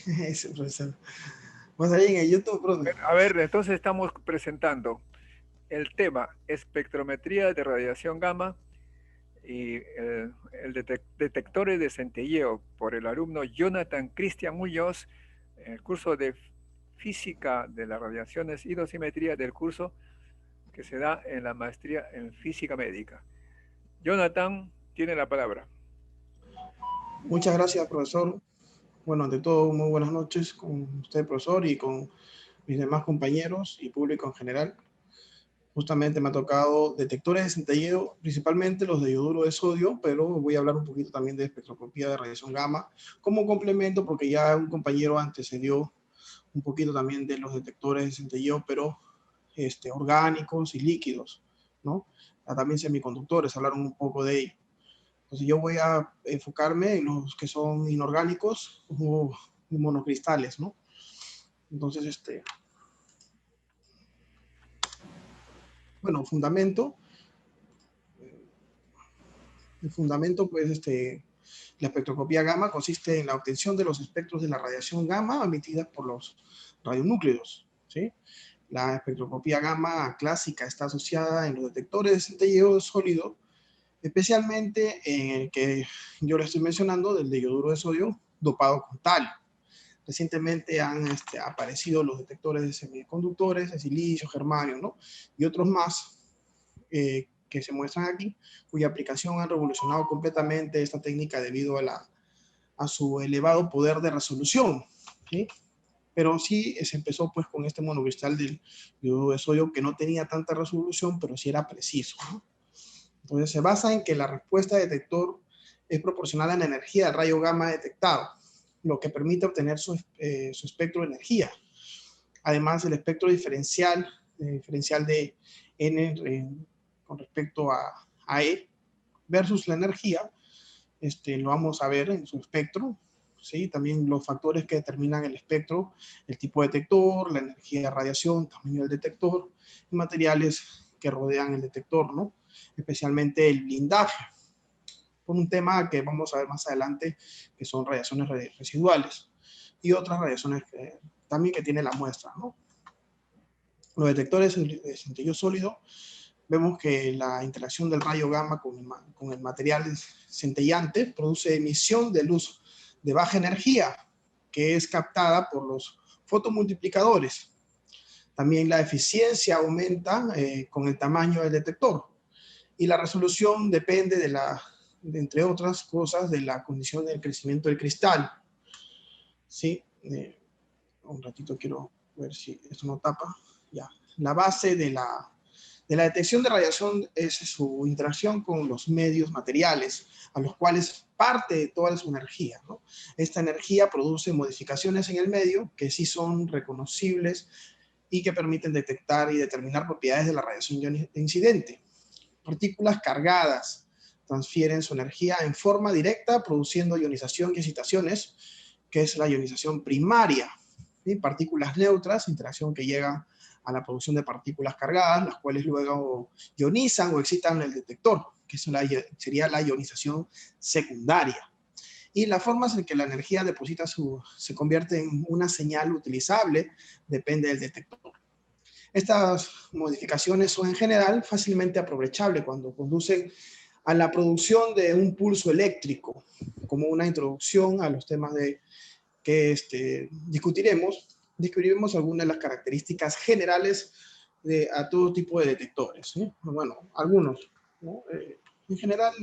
Ese profesor. Más ahí en el YouTube, profe. A ver, entonces estamos presentando el tema espectrometría de radiación gamma y detectores de centelleo por el alumno Jonathan Cristian Muñoz, en el curso de física de las radiaciones y dosimetría del curso que se da en la maestría en física médica. Jonathan tiene la palabra. Muchas gracias, profesor. Bueno, ante todo, muy buenas noches con usted, profesor, y con mis demás compañeros y público en general. Justamente me ha tocado detectores de centelleo, principalmente los de yoduro de sodio, pero voy a hablar un poquito también de espectroscopía de radiación gamma como complemento, porque ya un compañero antecedió un poquito también de los detectores de centelleo, pero orgánicos y líquidos, ¿no? También semiconductores, hablaron un poco de ello. Entonces yo voy a enfocarme en los que son inorgánicos o monocristales, ¿no? Entonces, bueno, el fundamento, pues, la espectroscopía gamma consiste en la obtención de los espectros de la radiación gamma emitida por los radionúcleos, ¿sí? La espectroscopía gamma clásica está asociada en los detectores de centelleo sólido, especialmente en el que yo le estoy mencionando, del de yoduro de sodio dopado con talio. Recientemente han aparecido los detectores de semiconductores, de silicio, germanio, ¿no? Y otros más que se muestran aquí, cuya aplicación ha revolucionado completamente esta técnica debido a su elevado poder de resolución, ¿sí? Pero sí se empezó pues con este monocristal del yoduro de sodio que no tenía tanta resolución, pero sí era preciso, ¿no? Entonces se basa en que la respuesta del detector es proporcional a la energía del rayo gamma detectado, lo que permite obtener su espectro de energía. Además, el espectro diferencial de N con respecto a E versus la energía, lo vamos a ver en su espectro, ¿sí? También los factores que determinan el espectro, el tipo de detector, la energía de radiación, tamaño del detector, y materiales que rodean el detector, ¿no? Especialmente el blindaje, por un tema que vamos a ver más adelante, que son radiaciones residuales y otras radiaciones también que tiene la muestra, ¿no? Los detectores de centelleo sólido, vemos que la interacción del rayo gamma con el material centellante produce emisión de luz de baja energía, que es captada por los fotomultiplicadores. También la eficiencia aumenta con el tamaño del detector y la resolución depende entre otras cosas, de la condición del crecimiento del cristal. ¿Sí? Un ratito quiero ver si esto no tapa. Ya. La base de la detección de radiación es su interacción con los medios materiales, a los cuales parte de toda su energía, ¿no? Esta energía produce modificaciones en el medio que sí son reconocibles y que permiten detectar y determinar propiedades de la radiación incidente. Partículas cargadas transfieren su energía en forma directa, produciendo ionización y excitaciones, que es la ionización primaria. ¿Sí? Partículas neutras, interacción que llega a la producción de partículas cargadas, las cuales luego ionizan o excitan el detector, que sería la ionización secundaria. Y las formas en que la energía se convierte en una señal utilizable depende del detector. Estas modificaciones son en general fácilmente aprovechables cuando conducen a la producción de un pulso eléctrico, como una introducción a los temas que discutiremos algunas de las características generales a todo tipo de detectores, ¿sí? Bueno, algunos, ¿no? En general,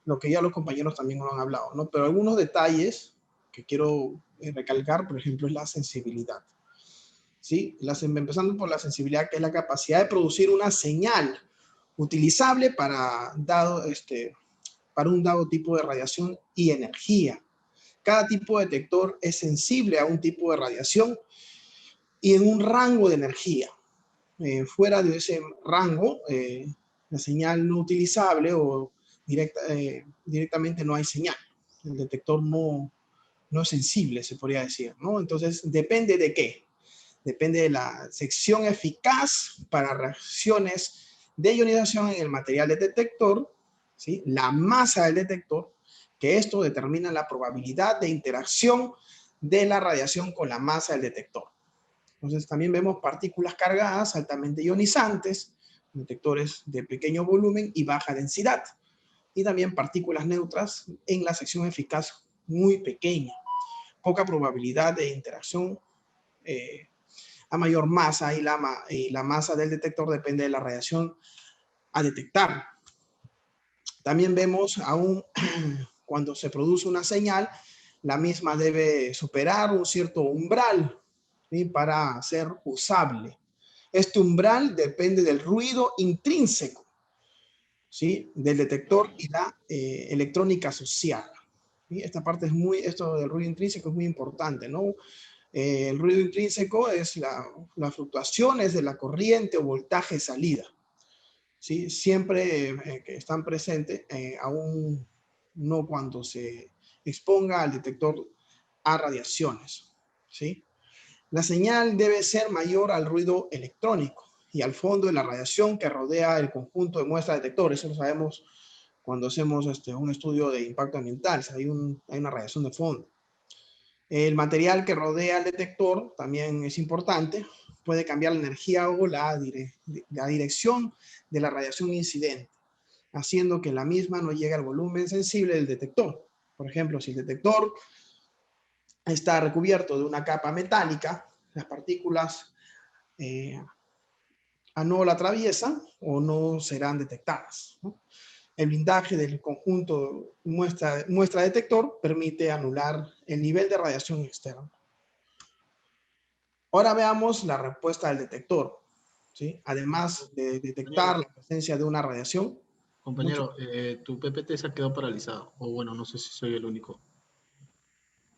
lo que ya los compañeros también lo han hablado, ¿no? Pero algunos detalles que quiero recalcar, por ejemplo, es la sensibilidad. ¿Sí? Empezando por la sensibilidad, que es la capacidad de producir una señal utilizable para un dado tipo de radiación y energía. Cada tipo de detector es sensible a un tipo de radiación y en un rango de energía. Fuera de ese rango, la señal no utilizable o directamente no hay señal. El detector no es sensible, se podría decir, ¿no? Entonces, depende de qué. Depende de la sección eficaz para reacciones de ionización en el material del detector, la masa del detector, que esto determina la probabilidad de interacción de la radiación con la masa del detector. Entonces también vemos partículas cargadas altamente ionizantes, detectores de pequeño volumen y baja densidad. Y también partículas neutras en la sección eficaz muy pequeña. Poca probabilidad de interacción a mayor masa y la masa del detector depende de la radiación a detectar. También vemos aún cuando se produce una señal, la misma debe superar un cierto umbral, ¿sí?, para ser usable. Este umbral depende del ruido intrínseco, ¿sí?, del detector y la electrónica asociada. ¿Sí? Esta parte es esto del ruido intrínseco es muy importante, ¿no? El ruido intrínseco es las fluctuaciones de la corriente o voltaje salida. ¿Sí? Siempre que están presentes, aún no cuando se exponga al detector a radiaciones. ¿Sí? La señal debe ser mayor al ruido electrónico y al fondo de la radiación que rodea el conjunto de muestra detector. Eso lo sabemos cuando hacemos un estudio de impacto ambiental. Hay una radiación de fondo. El material que rodea el detector también es importante. Puede cambiar la energía o la dirección de la radiación incidente, haciendo que la misma no llegue al volumen sensible del detector. Por ejemplo, si el detector está recubierto de una capa metálica, las partículas no la atraviesan o no serán detectadas, ¿no? El blindaje del conjunto muestra detector permite anular el nivel de radiación externa. Ahora veamos la respuesta del detector, ¿sí? Además de detectar la presencia de una radiación. Compañero, tu PPT se ha quedado paralizado. O bueno, no sé si soy el único.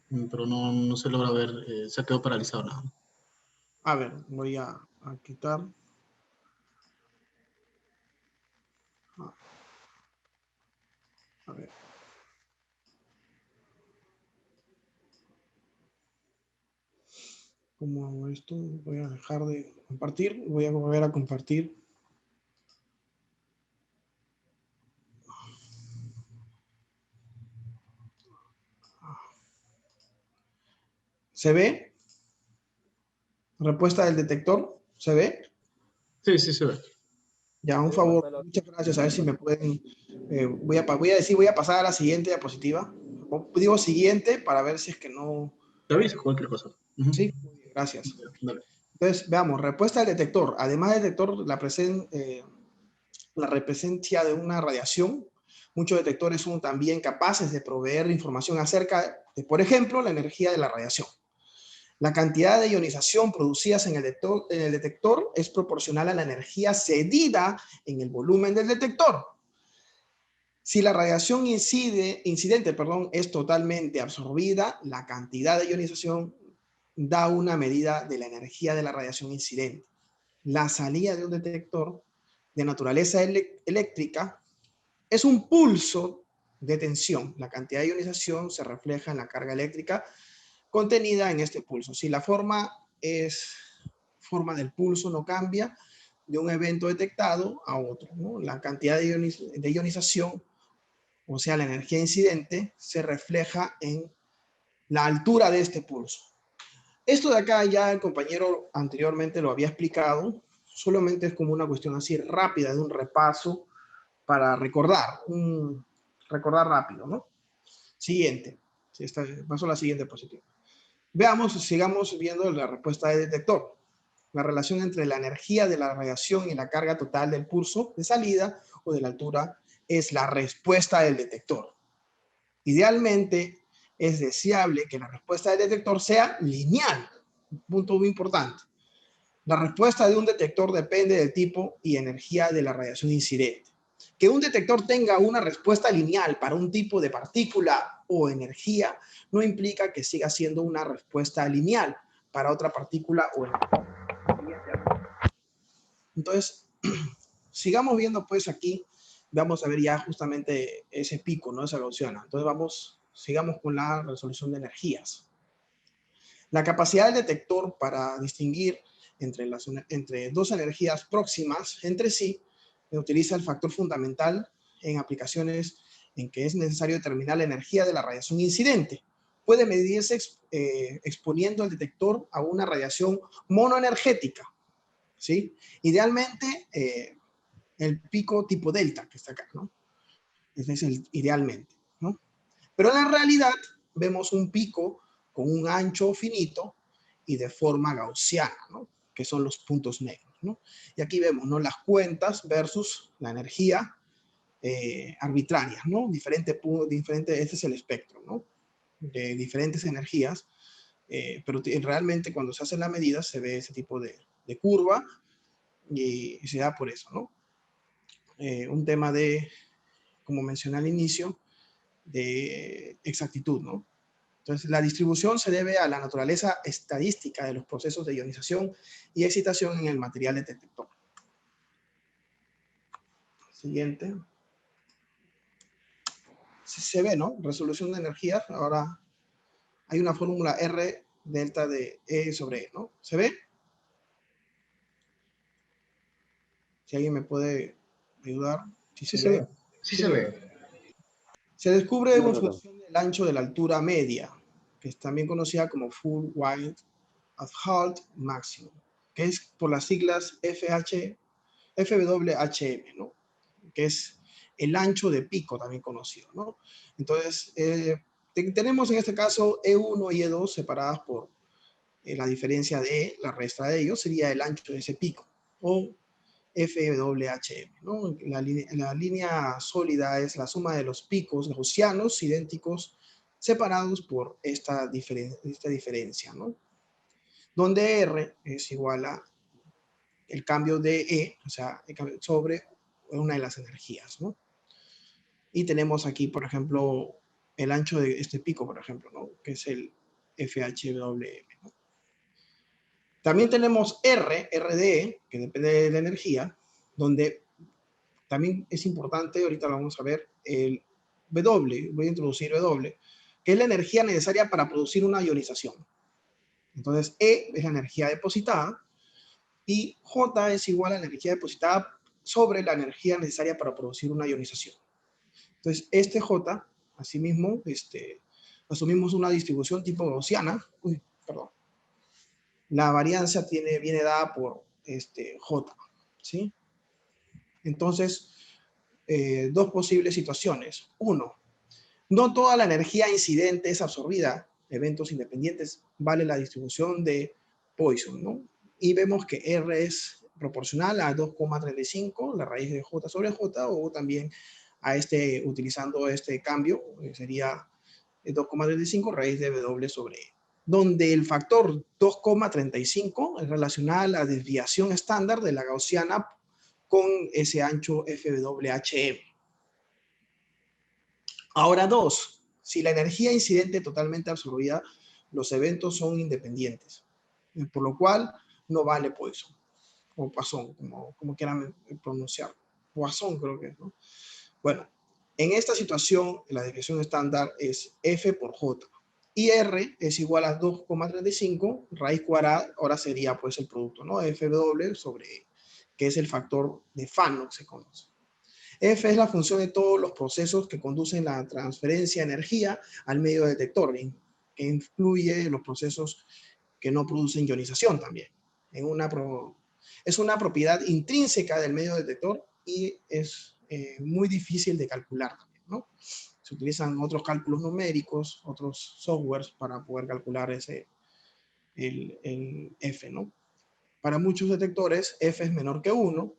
Pero no se logra ver, se ha quedado paralizado nada. A ver, voy a quitar. A ver. ¿Cómo hago esto? Voy a dejar de compartir. Voy a volver a compartir. ¿Se ve? Respuesta del detector. ¿Se ve? Sí, sí se ve. Ya, un favor. Muchas gracias. A ver si me pueden... voy a pasar a la siguiente diapositiva. Digo siguiente para ver si es que no... Te aviso cualquier cosa. Sí, muy bien, gracias. Dale. Entonces, veamos, respuesta del detector. Además del detector, la presencia de una radiación. Muchos detectores son también capaces de proveer información acerca de, por ejemplo, la energía de la radiación. La cantidad de ionización producidas en el detector es proporcional a la energía cedida en el volumen del detector. Si la radiación incidente es totalmente absorbida, la cantidad de ionización da una medida de la energía de la radiación incidente. La salida de un detector de naturaleza eléctrica es un pulso de tensión. La cantidad de ionización se refleja en la carga eléctrica contenida en este pulso. Si la forma del pulso no cambia de un evento detectado a otro, ¿no? La cantidad de ionización, o sea, la energía incidente, se refleja en la altura de este pulso. Esto de acá ya el compañero anteriormente lo había explicado, solamente es como una cuestión así rápida de un repaso para recordar, recordar rápido, ¿no? Siguiente. Paso a la siguiente diapositiva. Veamos, sigamos viendo la respuesta del detector. La relación entre la energía de la radiación y la carga total del pulso de salida o de la altura es la respuesta del detector. Idealmente, es deseable que la respuesta del detector sea lineal. Un punto muy importante. La respuesta de un detector depende del tipo y energía de la radiación incidente. Que un detector tenga una respuesta lineal para un tipo de partícula o energía no implica que siga siendo una respuesta lineal para otra partícula o energía. Entonces, sigamos viendo pues aquí, vamos a ver ya justamente ese pico, ¿no? Esa gaussiana. Entonces sigamos con la resolución de energías. La capacidad del detector para distinguir entre dos energías próximas entre sí utiliza el factor fundamental en aplicaciones en que es necesario determinar la energía de la radiación incidente puede medirse exponiendo el detector a una radiación monoenergética, ¿sí? Idealmente, el pico tipo delta, que está acá, ¿no? Ese es el idealmente, ¿no? Pero en la realidad vemos un pico con un ancho finito y de forma gaussiana, ¿no? Que son los puntos negros, ¿no? Y aquí vemos, ¿no? Las cuentas versus la energía arbitraria, ¿no? Diferente, este es el espectro, ¿no? De diferentes energías, pero realmente cuando se hace la medida se ve ese tipo de curva y se da por eso, ¿no? Un tema de, como mencioné al inicio, de exactitud, ¿no? Entonces, la distribución se debe a la naturaleza estadística de los procesos de ionización y excitación en el material detector. Siguiente. Se ve, ¿no? Resolución de energía. Ahora hay una fórmula R delta de E sobre E, ¿no? ¿Se ve? Si alguien me puede ayudar. Si Sí se se ve. ve. Sí se ve. Se descubre en función del ancho de la altura media, que es también conocida como Full Wide Halt Maximum, que es por las siglas FWHM, ¿no? Que es el ancho de pico, también conocido, ¿no? Entonces, tenemos en este caso E1 y E2 separadas por la diferencia de E, la restra de ellos sería el ancho de ese pico, o FWHM, ¿no? La línea sólida es la suma de los picos gaussianos idénticos separados por esta diferencia, ¿no? Donde R es igual a el cambio de E, o sea, sobre una de las energías, ¿no? Y tenemos aquí, por ejemplo, el ancho de este pico, por ejemplo, ¿no? Que es el FHWM, ¿no? También tenemos RDE, que depende de la energía, donde también es importante, ahorita lo vamos a ver, el W, voy a introducir W, que es la energía necesaria para producir una ionización. Entonces, E es la energía depositada y J es igual a la energía depositada sobre la energía necesaria para producir una ionización. Entonces, este J, asimismo, asumimos una distribución tipo gaussiana. La variancia viene dada por J, ¿sí? Entonces, dos posibles situaciones. Uno, no toda la energía incidente es absorbida. Eventos independientes vale la distribución de Poisson, ¿no? Y vemos que R es proporcional a 2,35, la raíz de J sobre J, o también a utilizando este cambio, sería 2,35 raíz de W sobre E, donde el factor 2,35 es relacional a la desviación estándar de la gaussiana con ese ancho FWHM. Ahora dos, si la energía incidente totalmente absorbida, los eventos son independientes, por lo cual no vale Poisson, o Poisson, como quieran pronunciarlo. Poisson creo que es, ¿no? Bueno, en esta situación, la desviación estándar es F por J. Y R es igual a 2,35, raíz cuadrada, ahora sería pues el producto, ¿no? FW sobre E, que es el factor de Fano que se conoce. F es la función de todos los procesos que conducen la transferencia de energía al medio detector, que incluye los procesos que no producen ionización también. Es una propiedad intrínseca del medio detector y es muy difícil de calcular también, ¿no? Se utilizan otros cálculos numéricos, otros softwares para poder calcular el F, ¿no? Para muchos detectores, F es menor que 1,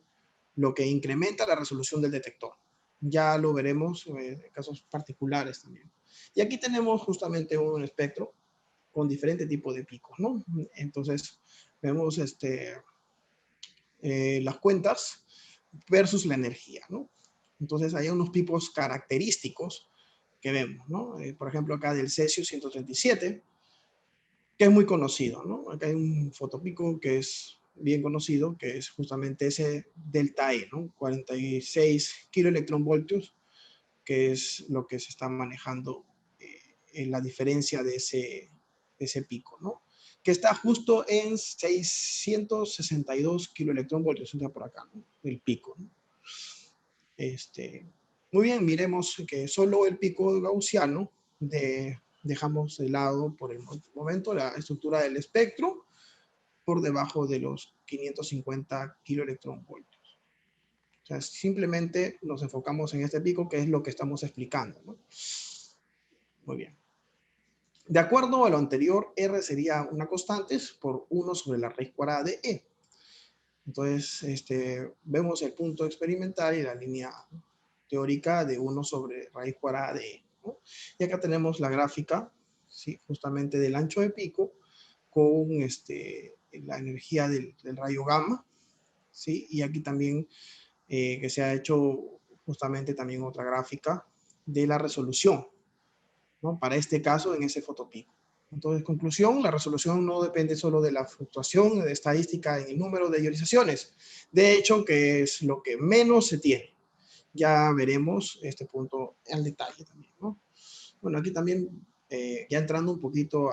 lo que incrementa la resolución del detector. Ya lo veremos en casos particulares también. Y aquí tenemos justamente un espectro con diferentes tipos de picos, ¿no? Entonces, vemos las cuentas versus la energía, ¿no? Entonces, hay unos picos característicos que vemos, ¿no? Por ejemplo, acá del cesio 137, que es muy conocido, ¿no? Acá hay un fotopico que es bien conocido, que es justamente ese delta E, ¿no? 46 kiloelectronvoltios, que es lo que se está manejando en la diferencia de ese pico, ¿no? Que está justo en 662 kiloelectronvoltios, está por acá, ¿no? El pico, ¿no? Muy bien, miremos que solo el pico gaussiano de dejamos de lado por el momento la estructura del espectro por debajo de los 550 kiloelectronvoltios. O sea, simplemente nos enfocamos en este pico, que es lo que estamos explicando, ¿no? Muy bien. De acuerdo a lo anterior, R sería una constante por 1 sobre la raíz cuadrada de E. Entonces, vemos el punto experimental y la línea teórica de 1 sobre raíz cuadrada de E, ¿no? Y acá tenemos la gráfica, ¿sí? Justamente del ancho de pico con la energía del rayo gamma, ¿sí? Y aquí también que se ha hecho justamente también otra gráfica de la resolución, ¿no? Para este caso en ese fotopico. Entonces, conclusión, la resolución no depende solo de la fluctuación de estadística en el número de ionizaciones. De hecho, que es lo que menos se tiene. Ya veremos este punto al detalle también, ¿no? Bueno, aquí también, ya entrando un poquito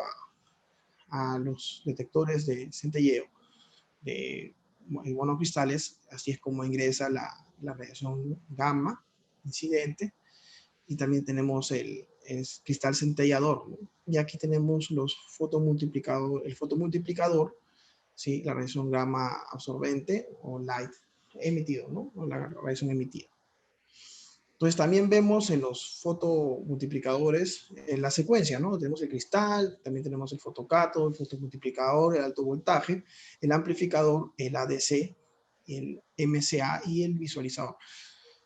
a los detectores de centelleo de monocristales, así es como ingresa la radiación gamma incidente. Y también tenemos el cristal centellador, ¿no? Y aquí tenemos los el fotomultiplicador, ¿sí? La radiación gamma absorbente o light emitido, ¿no? O la radiación emitida. Entonces también vemos en los fotomultiplicadores en la secuencia, ¿no? Tenemos el cristal, también tenemos el fotocato, el fotomultiplicador, el alto voltaje, el amplificador, el ADC, el MCA y el visualizador.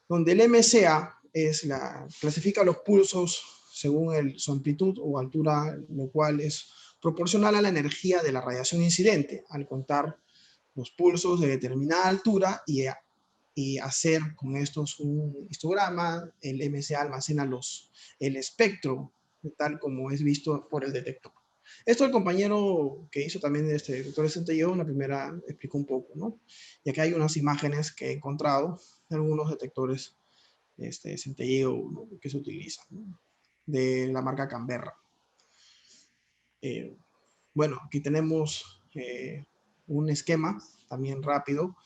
Donde el MCA clasifica los pulsos según su amplitud o altura, lo cual es proporcional a la energía de la radiación incidente, al contar los pulsos de determinada altura y hacer con estos un histograma. El MCA almacena el espectro, tal como es visto por el detector. Esto el compañero que hizo también este detector de centelleo en la primera explicó un poco, ¿no? Y acá hay unas imágenes que he encontrado de algunos detectores centelleo, ¿no? Que se utilizan, ¿no? De la marca Canberra. Bueno, aquí tenemos un esquema también rápido.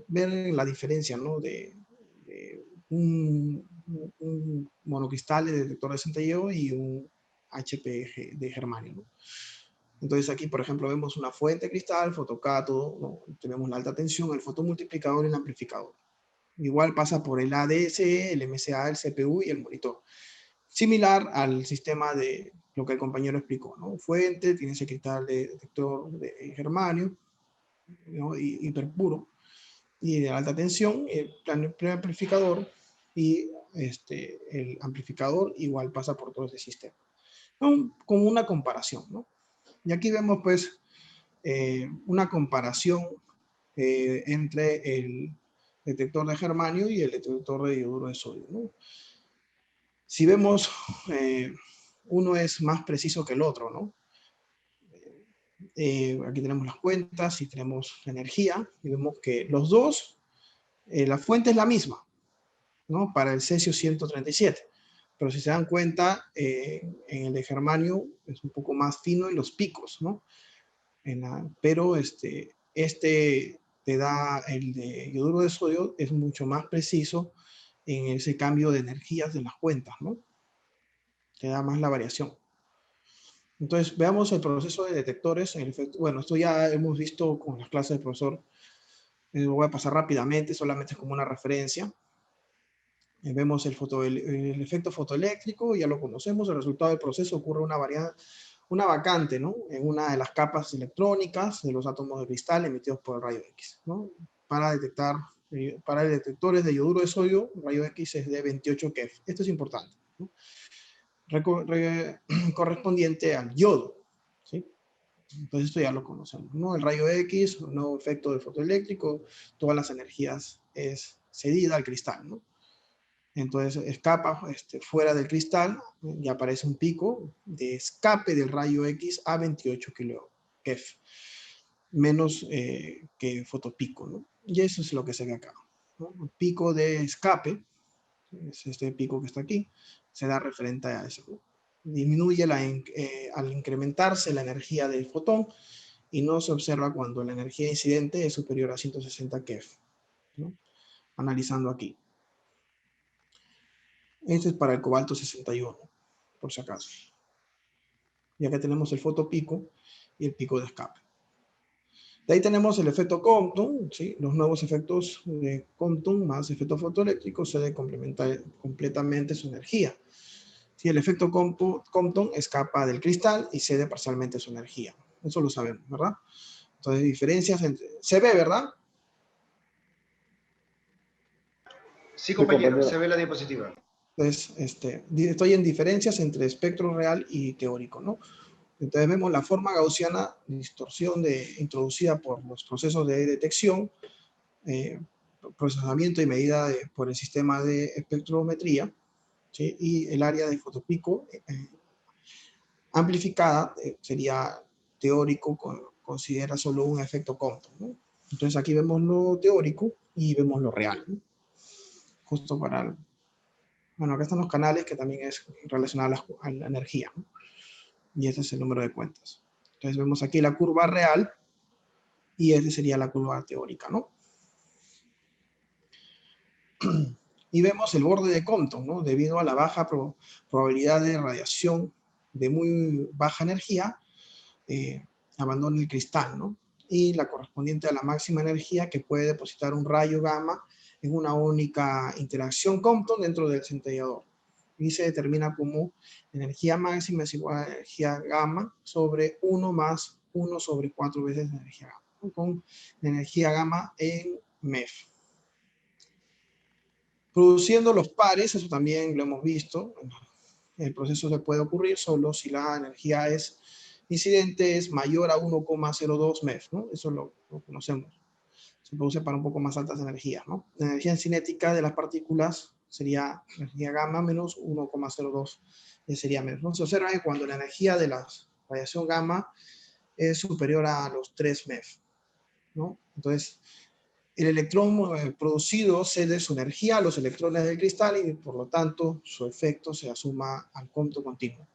Ver la diferencia, ¿no? De un monocristal de detector de centelleo y un HP de germanio, ¿no? Entonces aquí, por ejemplo, vemos una fuente de cristal, fotocátodo, ¿no? Tenemos la alta tensión, el fotomultiplicador y el amplificador. Igual pasa por el ADC, el MCA, el CPU y el monitor. Similar al sistema de lo que el compañero explicó, ¿no? Fuente, tiene ese cristal de detector de germanio, ¿no? Hiperpuro, y de alta tensión, el amplificador y el amplificador igual pasa por todo ese sistema. Como una comparación, ¿no? Y aquí vemos pues una comparación entre el detector de germanio y el detector de yoduro de sodio, ¿no? Si vemos, uno es más preciso que el otro, ¿no? Aquí tenemos las cuentas y tenemos la energía, y vemos que los dos, la fuente es la misma, ¿no? Para el cesio 137. Pero si se dan cuenta, en el de germanio es un poco más fino en los picos, ¿no? Pero te da el de yoduro de sodio, es mucho más preciso en ese cambio de energías de las cuentas, ¿no? Te da más la variación. Entonces, veamos el proceso de detectores. En el efecto, bueno, esto ya hemos visto con las clases del profesor. Lo voy a pasar rápidamente, solamente es como una referencia. Vemos el efecto fotoeléctrico, ya lo conocemos. El resultado del proceso ocurre una vacante, ¿no? En una de las capas electrónicas de los átomos de cristal emitidos por el rayo X, ¿no? Para detectores de yoduro de sodio, el rayo X es de 28 keV. Esto es importante, ¿no? Correspondiente al yodo, ¿sí? Entonces esto ya lo conocemos, ¿no? El rayo X, un nuevo efecto de fotoeléctrico, todas las energías es cedida al cristal, ¿no? Entonces escapa fuera del cristal y aparece un pico de escape del rayo X a 28 kV, menos que fotopico, ¿no? Y eso es lo que se ve acá, ¿no? El pico de escape, es este pico que está aquí, se da referente a eso, ¿no? Disminuye al incrementarse la energía del fotón y no se observa cuando la energía incidente es superior a 160 keV, ¿no? Analizando aquí. Este es para el cobalto 61, por si acaso. Y acá tenemos el fotopico y el pico de escape. De ahí tenemos el efecto Compton, ¿sí? Los nuevos efectos de Compton más efecto fotoeléctrico cede completamente su energía. Si el efecto Compton escapa del cristal y cede parcialmente su energía. Eso lo sabemos, ¿verdad? Entonces, diferencias entre... Se ve, ¿verdad? Sí, compañero, se ve la diapositiva. Entonces, estoy en diferencias entre espectro real y teórico, ¿no? Entonces vemos la forma gaussiana, distorsión introducida por los procesos de detección, procesamiento y medida por el sistema de espectrometría, ¿sí? Y el área de fotopico amplificada sería teórico, considera solo un efecto Compton, ¿no? Entonces aquí vemos lo teórico y vemos lo real, ¿no? Justo para... Bueno, acá están los canales que también es relacionado a la energía, ¿no? Y ese es el número de cuentas. Entonces vemos aquí la curva real y esta sería la curva teórica, ¿no? Y vemos el borde de Compton, ¿no? Debido a la baja probabilidad de radiación de muy baja energía, abandona el cristal, ¿no? Y la correspondiente a la máxima energía que puede depositar un rayo gamma en una única interacción Compton dentro del centellador. Y se determina como energía máxima es igual a energía gamma sobre 1 más 1 sobre 4 veces la energía gamma, ¿no? Con la energía gamma en MEF. Produciendo los pares, eso también lo hemos visto. El proceso se puede ocurrir solo si la energía incidente es mayor a 1,02 MeV, ¿no? Eso lo conocemos. Se produce para un poco más altas energías, ¿no? La energía cinética de las partículas sería energía gamma menos 1,02 sería MEV, ¿no? Se observa que cuando la energía de la radiación gamma es superior a los 3 MeV, ¿no? Entonces, el electrón producido cede su energía a los electrones del cristal y por lo tanto su efecto se asuma al Compton continuo.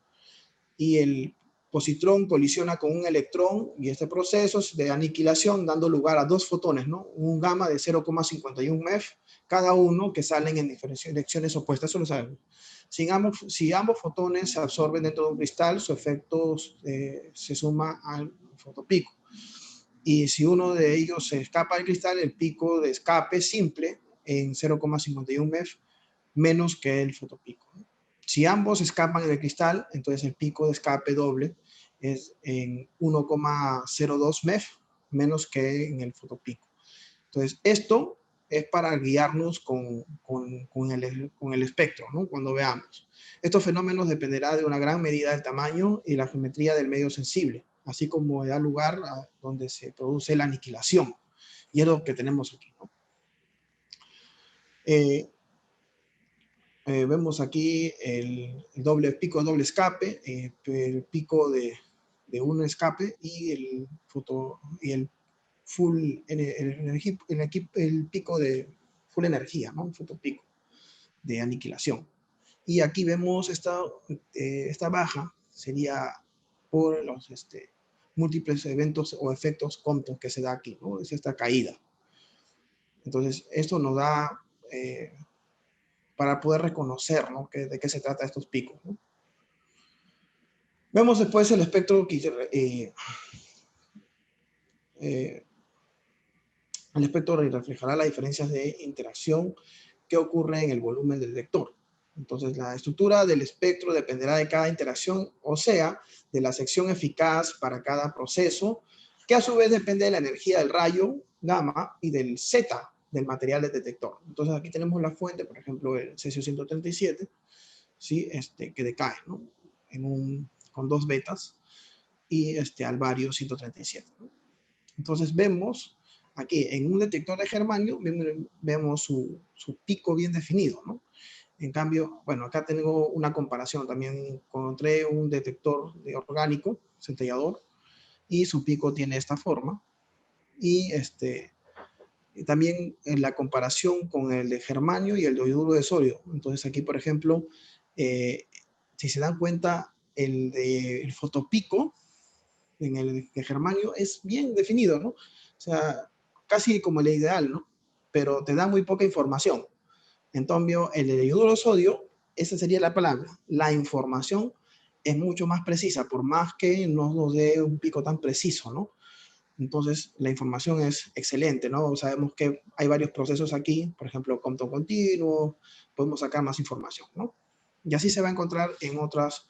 Y el positrón colisiona con un electrón y este proceso es de aniquilación dando lugar a dos fotones, ¿no? Un gamma de 0,51 MeV cada uno que salen en direcciones opuestas, eso lo sabemos. Si ambos fotones se absorben dentro de un cristal, su efecto se suma al fotopico. Y si uno de ellos se escapa del cristal, el pico de escape simple en 0,51 MeV menos que el fotopico. Si ambos escapan del cristal, entonces el pico de escape doble es en 1,02 MeV menos que en el fotopico. Entonces, esto es para guiarnos con el espectro, ¿no? Cuando veamos. Estos fenómenos dependerán de una gran medida del tamaño y la geometría del medio sensible, así como da lugar a donde se produce la aniquilación. Y es lo que tenemos aquí, ¿no? Vemos aquí el doble pico, doble escape, el pico de un escape y el pico de full energía, ¿no? Un fotopico de aniquilación. Y aquí vemos esta baja sería por los múltiples eventos o efectos Compton que se da aquí, ¿no? Es esta caída. Entonces, esto nos da para poder reconocer, ¿no? De qué se trata estos picos, ¿no? Vemos después el espectro que el espectro reflejará las diferencias de interacción que ocurre en el volumen del detector. Entonces, la estructura del espectro dependerá de cada interacción, o sea, de la sección eficaz para cada proceso, que a su vez depende de la energía del rayo gamma y del Z del material del detector. Entonces, aquí tenemos la fuente, por ejemplo, el cesio 137, ¿sí? Que decae, ¿no? Con 2 betas, y al bario 137, ¿no? Entonces, vemos aquí en un detector de germanio, vemos su pico bien definido, ¿no? En cambio, bueno, acá tengo una comparación. También encontré un detector de orgánico, centellador, y su pico tiene esta forma. Y también en la comparación con el de germanio y el de yoduro de sodio. Entonces aquí, por ejemplo, si se dan cuenta, el fotopico en el de germanio es bien definido, ¿no? O sea, casi como el ideal, ¿no? Pero te da muy poca información. En cambio, el de yoduro de sodio, esa sería la palabra, la información es mucho más precisa, por más que no nos dé un pico tan preciso, ¿no? Entonces, la información es excelente, ¿no? Sabemos que hay varios procesos aquí, por ejemplo, Compton continuo, podemos sacar más información, ¿no? Y así se va a encontrar en otros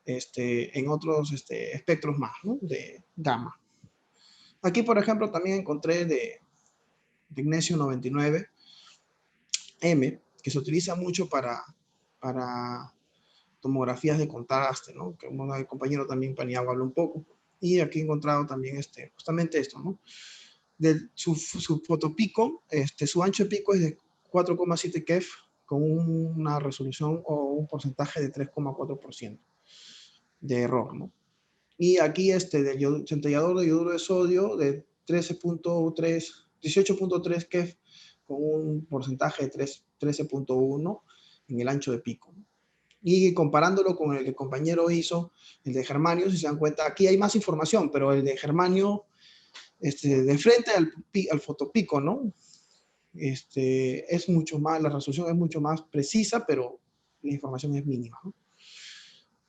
espectros más, ¿no? De gamma. Aquí, por ejemplo, también encontré de Ignacio 99M, que se utiliza mucho para tomografías de contraste, ¿no? Que el compañero también Paniagua habló un poco. Y aquí he encontrado también justamente esto, ¿no? Su fotopico, su ancho de pico es de 4,7 kef con una resolución o un porcentaje de 3,4% de error, ¿no? Y aquí del centellador de yoduro de sodio de 18.3 kef con un porcentaje de 13.1 en el ancho de pico, ¿no? Y comparándolo con el que el compañero hizo, el de germanio, si se dan cuenta, aquí hay más información, pero el de germanio, de frente al fotopico, ¿no? Es mucho más, la resolución es mucho más precisa, pero la información es mínima, ¿no?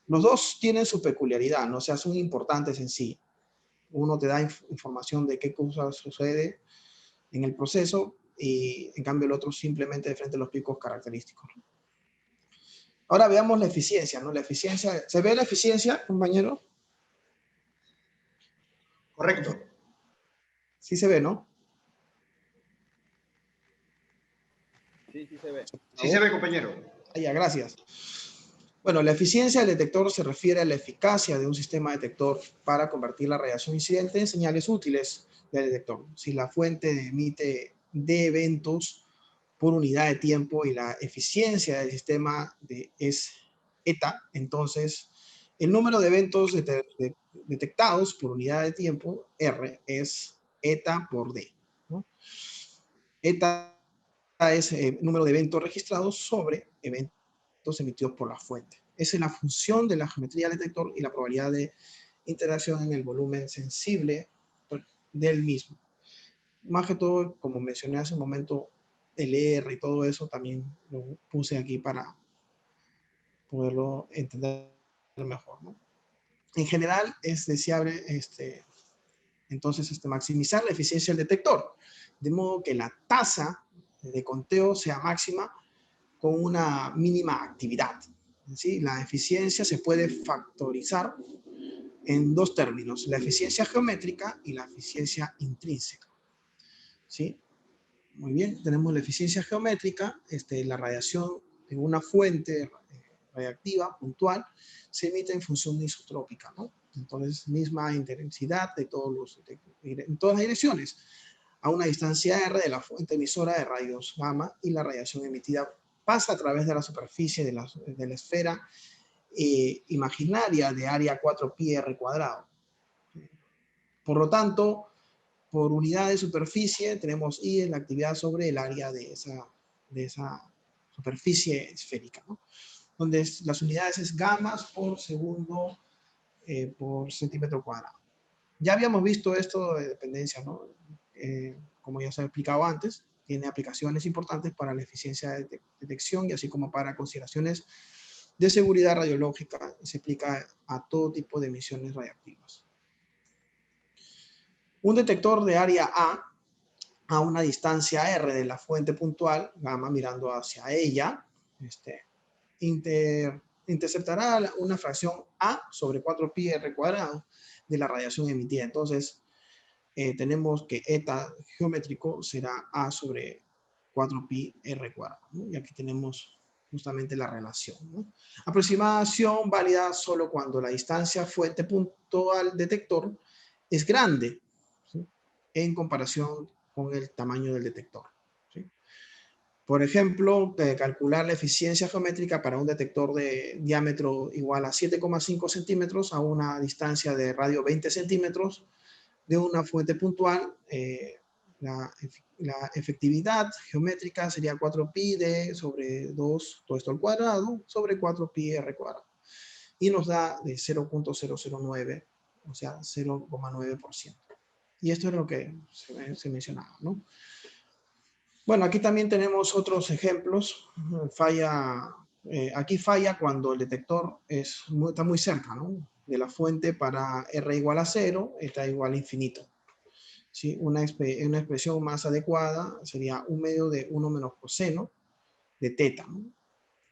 Los dos tienen su peculiaridad, ¿no? O sea, son importantes en sí. Uno te da información de qué cosa sucede en el proceso y en cambio el otro simplemente de frente a los picos característicos, ¿no? Ahora veamos la eficiencia, ¿no? La eficiencia, ¿se ve la eficiencia, compañero? Correcto. Sí se ve, ¿no? Sí, sí se ve. Sí se ve, compañero. Ah, ya, gracias. Bueno, la eficiencia del detector se refiere a la eficacia de un sistema detector para convertir la radiación incidente en señales útiles del detector. Si la fuente emite de eventos por unidad de tiempo y la eficiencia del sistema es eta, entonces el número de eventos detectados por unidad de tiempo, R, es eta por D, ¿no? Eta es el número de eventos registrados sobre eventos emitidos por la fuente. Esa es la función de la geometría del detector y la probabilidad de interacción en el volumen sensible del mismo. Más que todo, como mencioné hace un momento, el R y todo eso también lo puse aquí para poderlo entender mejor, ¿no? En general, es deseable entonces maximizar la eficiencia del detector, de modo que la tasa de conteo sea máxima con una mínima actividad. ¿Sí? La eficiencia se puede factorizar en dos términos, la eficiencia geométrica y la eficiencia intrínseca. ¿Sí? Muy bien, tenemos la eficiencia geométrica, la radiación en una fuente radiactiva puntual se emite en función isotrópica, ¿no? Entonces, misma intensidad en todas las direcciones, a una distancia R de la fuente emisora de rayos gamma, y la radiación emitida pasa a través de la superficie de la esfera imaginaria de área 4πr². Por lo tanto, por unidad de superficie tenemos I en la actividad sobre el área de esa superficie esférica, ¿no? Donde las unidades es gamas por segundo por centímetro cuadrado. Ya habíamos visto esto de dependencia, ¿no? Como ya se ha explicado antes, tiene aplicaciones importantes para la eficiencia de detección y así como para consideraciones de seguridad radiológica. Se aplica a todo tipo de emisiones radiactivas. Un detector de área a una distancia R de la fuente puntual, gamma mirando hacia ella, interceptará una fracción A sobre 4πr² de la radiación emitida. Entonces, tenemos que eta geométrico será A sobre 4πr², ¿no? Y aquí tenemos justamente la relación, ¿no? Aproximación válida solo cuando la distancia fuente puntual detector es grande, ¿sí? En comparación con el tamaño del detector, ¿sí? Por ejemplo, calcular la eficiencia geométrica para un detector de diámetro igual a 7,5 centímetros a una distancia de radio 20 centímetros de una fuente puntual, la efectividad geométrica sería 4pi d sobre 2, todo esto al cuadrado, sobre 4πr². Y nos da de 0.009, o sea, 0,9%. Y esto es lo que se mencionaba, ¿no? Bueno, aquí también tenemos otros ejemplos. Falla Aquí falla cuando el detector está muy cerca, ¿no?, de la fuente. Para R igual a 0, está igual a infinito. ¿Sí? Una expresión más adecuada sería 1/2 de 1 menos coseno de teta, ¿no?,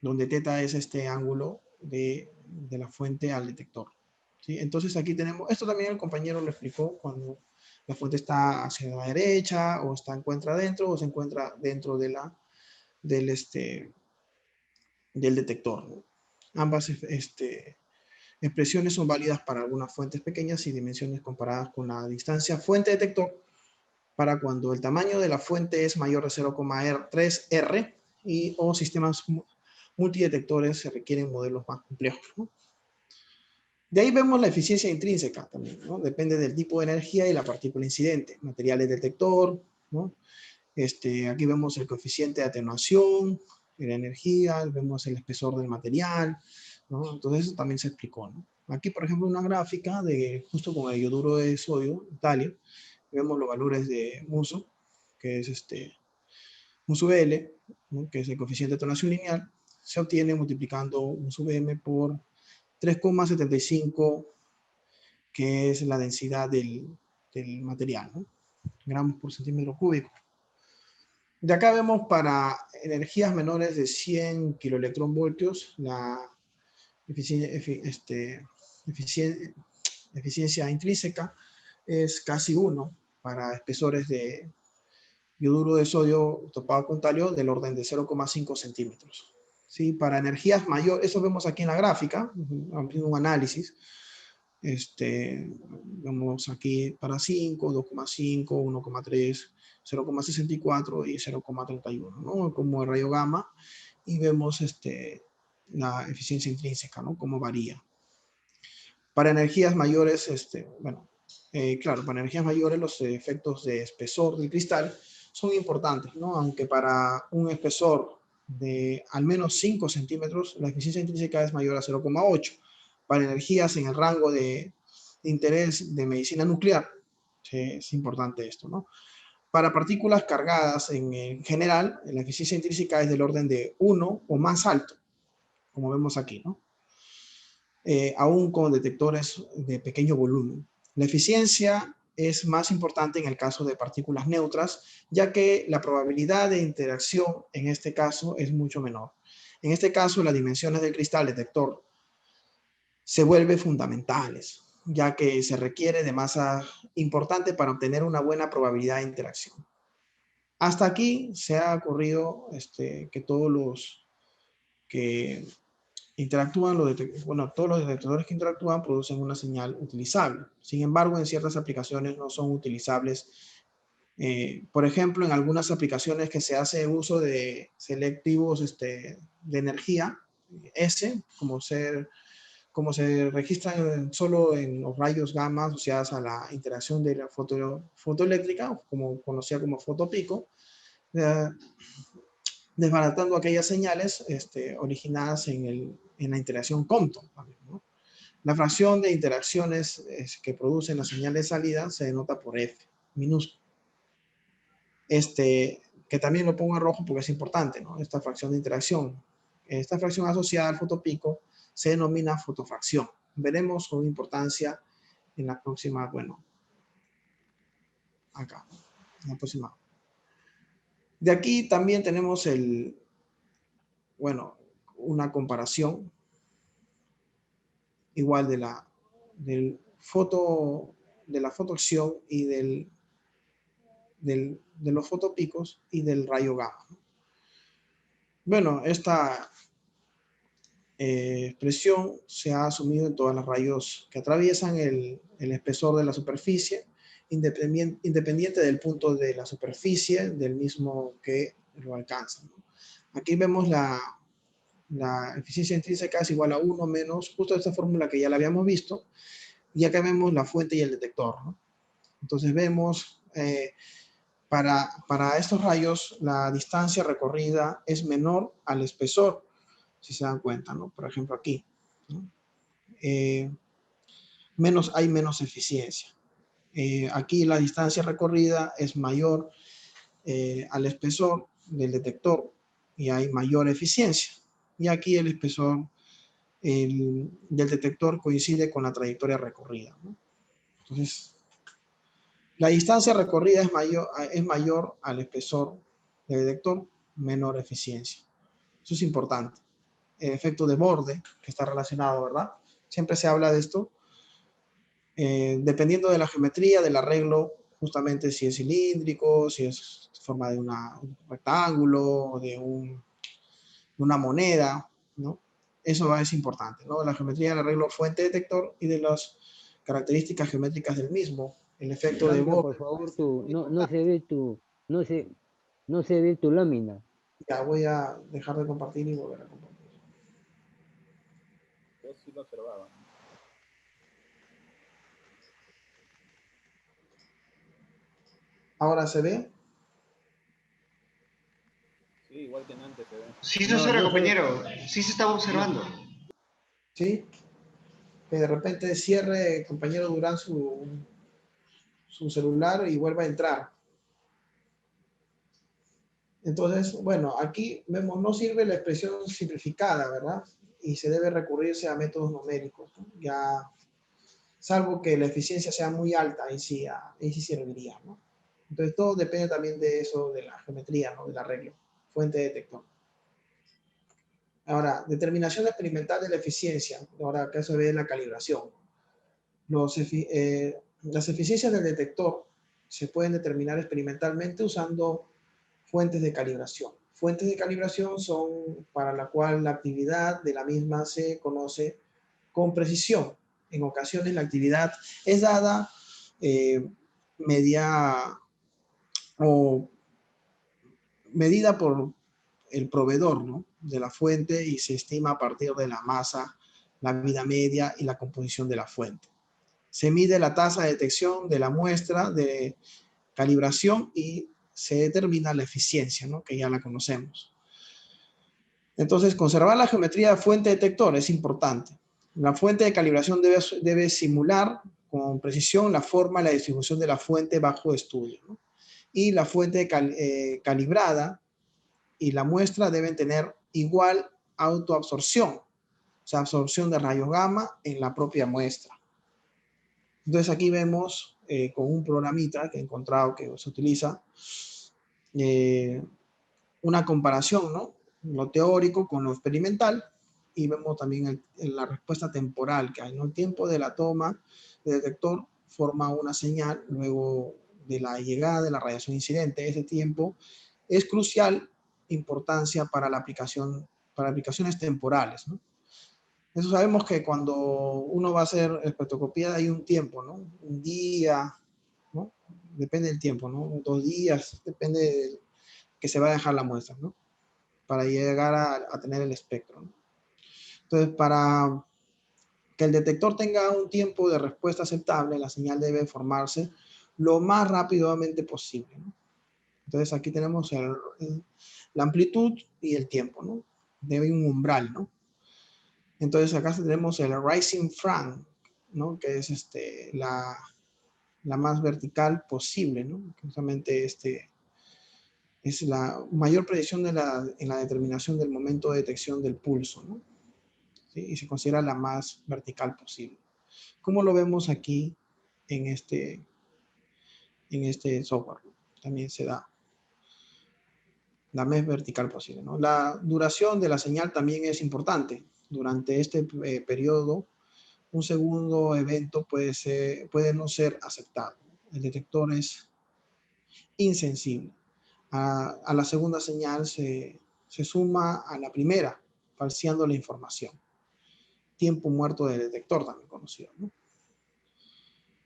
donde teta es este ángulo de la fuente al detector. ¿Sí? Entonces aquí tenemos, esto también el compañero lo explicó, cuando la fuente está hacia la derecha, o se encuentra dentro, o se encuentra dentro de del detector, ¿no? Ambas expresiones son válidas para algunas fuentes pequeñas y dimensiones comparadas con la distancia fuente-detector, para cuando el tamaño de la fuente es mayor de 0,3 R o sistemas multidetectores se requieren modelos más complejos, ¿no? De ahí vemos la eficiencia intrínseca también, ¿no? Depende del tipo de energía y la partícula incidente. Materiales detector, ¿no? Aquí vemos el coeficiente de atenuación, la energía, vemos el espesor del material, ¿no? Entonces eso también se explicó, ¿no? Aquí, por ejemplo, una gráfica de justo con el yoduro de sodio, talio, vemos los valores de Muso, que es Muso L, ¿no?, que es el coeficiente de atenuación lineal, se obtiene multiplicando Muso M por 3,75, que es la densidad del material, ¿no?, gramos por centímetro cúbico. De acá vemos para energías menores de 100 kiloelectronvoltios, la eficiencia intrínseca es casi 1 para espesores de yoduro de sodio topado con talio del orden de 0,5 centímetros. ¿Sí? Para energías mayores, eso vemos aquí en la gráfica, un análisis. Vemos aquí para 5, 2,5, 1,3, 0,64 y 0,31, ¿no?, como el rayo gamma, y vemos la eficiencia intrínseca, ¿no?, cómo varía. Para energías mayores, claro, para energías mayores los efectos de espesor del cristal son importantes, ¿no?, aunque para un espesor de al menos 5 centímetros la eficiencia intrínseca es mayor a 0,8. Para energías en el rango de interés de medicina nuclear, ¿sí?, es importante esto, ¿no? Para partículas cargadas en general, la eficiencia intrínseca es del orden de 1 o más alto, como vemos aquí, ¿no? Aún con detectores de pequeño volumen. La eficiencia es más importante en el caso de partículas neutras, ya que la probabilidad de interacción en este caso es mucho menor. En este caso, las dimensiones del cristal detector se vuelven fundamentales, ya que se requiere de masa importante para obtener una buena probabilidad de interacción. Hasta aquí se ha ocurrido que todos los que interactúan, todos los detectores que interactúan producen una señal utilizable. Sin embargo, en ciertas aplicaciones no son utilizables. Por ejemplo, en algunas aplicaciones que se hace uso de selectivos de energía, como se registran solo en los rayos gamma asociados a la interacción de la fotoeléctrica, como conocida como fotopico, desbaratando aquellas señales originadas en la interacción Compton, ¿no? La fracción de interacciones que producen la señal de salida se denota por F minúsculo. Que también lo pongo en rojo porque es importante, ¿no?, esta fracción de interacción. Esta fracción asociada al fotopico se denomina fotofracción. Veremos su importancia en la próxima, acá, en la próxima. De aquí también tenemos una comparación igual de la fotoacción y de los fotopicos y del rayo gamma. Bueno, esta expresión se ha asumido en todos los rayos que atraviesan el espesor de la superficie, independiente del punto de la superficie del mismo que lo alcanza, ¿no? Aquí vemos la eficiencia intrínseca es igual a 1 menos justo esta fórmula que ya la habíamos visto, y acá vemos la fuente y el detector, ¿no? Entonces vemos, para estos rayos, la distancia recorrida es menor al espesor, si se dan cuenta, ¿no? Por ejemplo, aquí, ¿no? Hay menos eficiencia. Aquí la distancia recorrida es mayor al espesor del detector y hay mayor eficiencia. Y aquí el espesor del detector coincide con la trayectoria recorrida, ¿no? Entonces, la distancia recorrida es mayor al espesor del detector, menor eficiencia. Eso es importante. El efecto de borde, que está relacionado, ¿verdad? Siempre se habla de esto. Dependiendo de la geometría, del arreglo, justamente si es cilíndrico, si es forma de un rectángulo, de una moneda, ¿no? Eso es importante, ¿no? La geometría del arreglo fuente-detector y de las características geométricas del mismo. El efecto de Cambia, borde. por favor, no se ve tu lámina. Ya voy a dejar de compartir y volver a compartir. Yo sí lo observaba. ¿Ahora se ve? Sí, igual que en antes se ve. Sí se No, observa, no se, compañero. Sí se estaba observando. ¿Sí? Que de repente cierre, compañero Durán, su celular y vuelva a entrar. Entonces, bueno, aquí vemos, no sirve la expresión simplificada, ¿verdad? Y se debe recurrirse a métodos numéricos, ¿no? Ya, salvo que la eficiencia sea muy alta, ahí sí serviría, ¿no? Entonces, todo depende también de eso, de la geometría, ¿no? Del arreglo, fuente detector. Ahora, determinación experimental de la eficiencia. Ahora, acá se ve la calibración. Las eficiencias del detector se pueden determinar experimentalmente usando fuentes de calibración. Fuentes de calibración son para la cual la actividad de la misma se conoce con precisión. En ocasiones la actividad es dada media o medida por el proveedor, ¿no? De la fuente y se estima a partir de la masa, la vida media y la composición de la fuente. Se mide la tasa de detección de la muestra de calibración y se determina la eficiencia, ¿no? Que ya la conocemos. Entonces, conservar la geometría de fuente detector es importante. La fuente de calibración debe simular con precisión la forma y la distribución de la fuente bajo estudio, ¿no? Y la fuente calibrada y la muestra deben tener igual autoabsorción, o sea, absorción de rayos gamma en la propia muestra. Entonces aquí vemos con un programita que he encontrado que se utiliza una comparación, ¿no? Lo teórico con lo experimental y vemos también la respuesta temporal que hay, ¿no? El tiempo de la toma del detector forma una señal luego de la llegada de la radiación incidente. Ese tiempo es crucial importancia para la aplicación, para aplicaciones temporales, ¿no? Eso sabemos que cuando uno va a hacer espectroscopía hay un tiempo, ¿no? Un día, ¿no? Depende del tiempo, ¿no? 2 días, depende de que se va a dejar la muestra, ¿no? Para llegar a tener el espectro, ¿no? Entonces, para que el detector tenga un tiempo de respuesta aceptable, la señal debe formarse lo más rápidamente posible, ¿no? Entonces, aquí tenemos la amplitud y el tiempo, ¿no? Debe un umbral, ¿no? Entonces, acá tenemos el rising frame, ¿no? Que es la más vertical posible, ¿no? Justamente es la mayor predicción en la determinación del momento de detección del pulso, ¿no? ¿Sí? Y se considera la más vertical posible. ¿Cómo lo vemos aquí en este software? También se da la más vertical posible, ¿no? La duración de la señal también es importante. Durante este periodo, un segundo evento puede no ser aceptado. El detector es insensible. A la segunda señal se suma a la primera, falseando la información. Tiempo muerto del detector, también conocido, ¿no?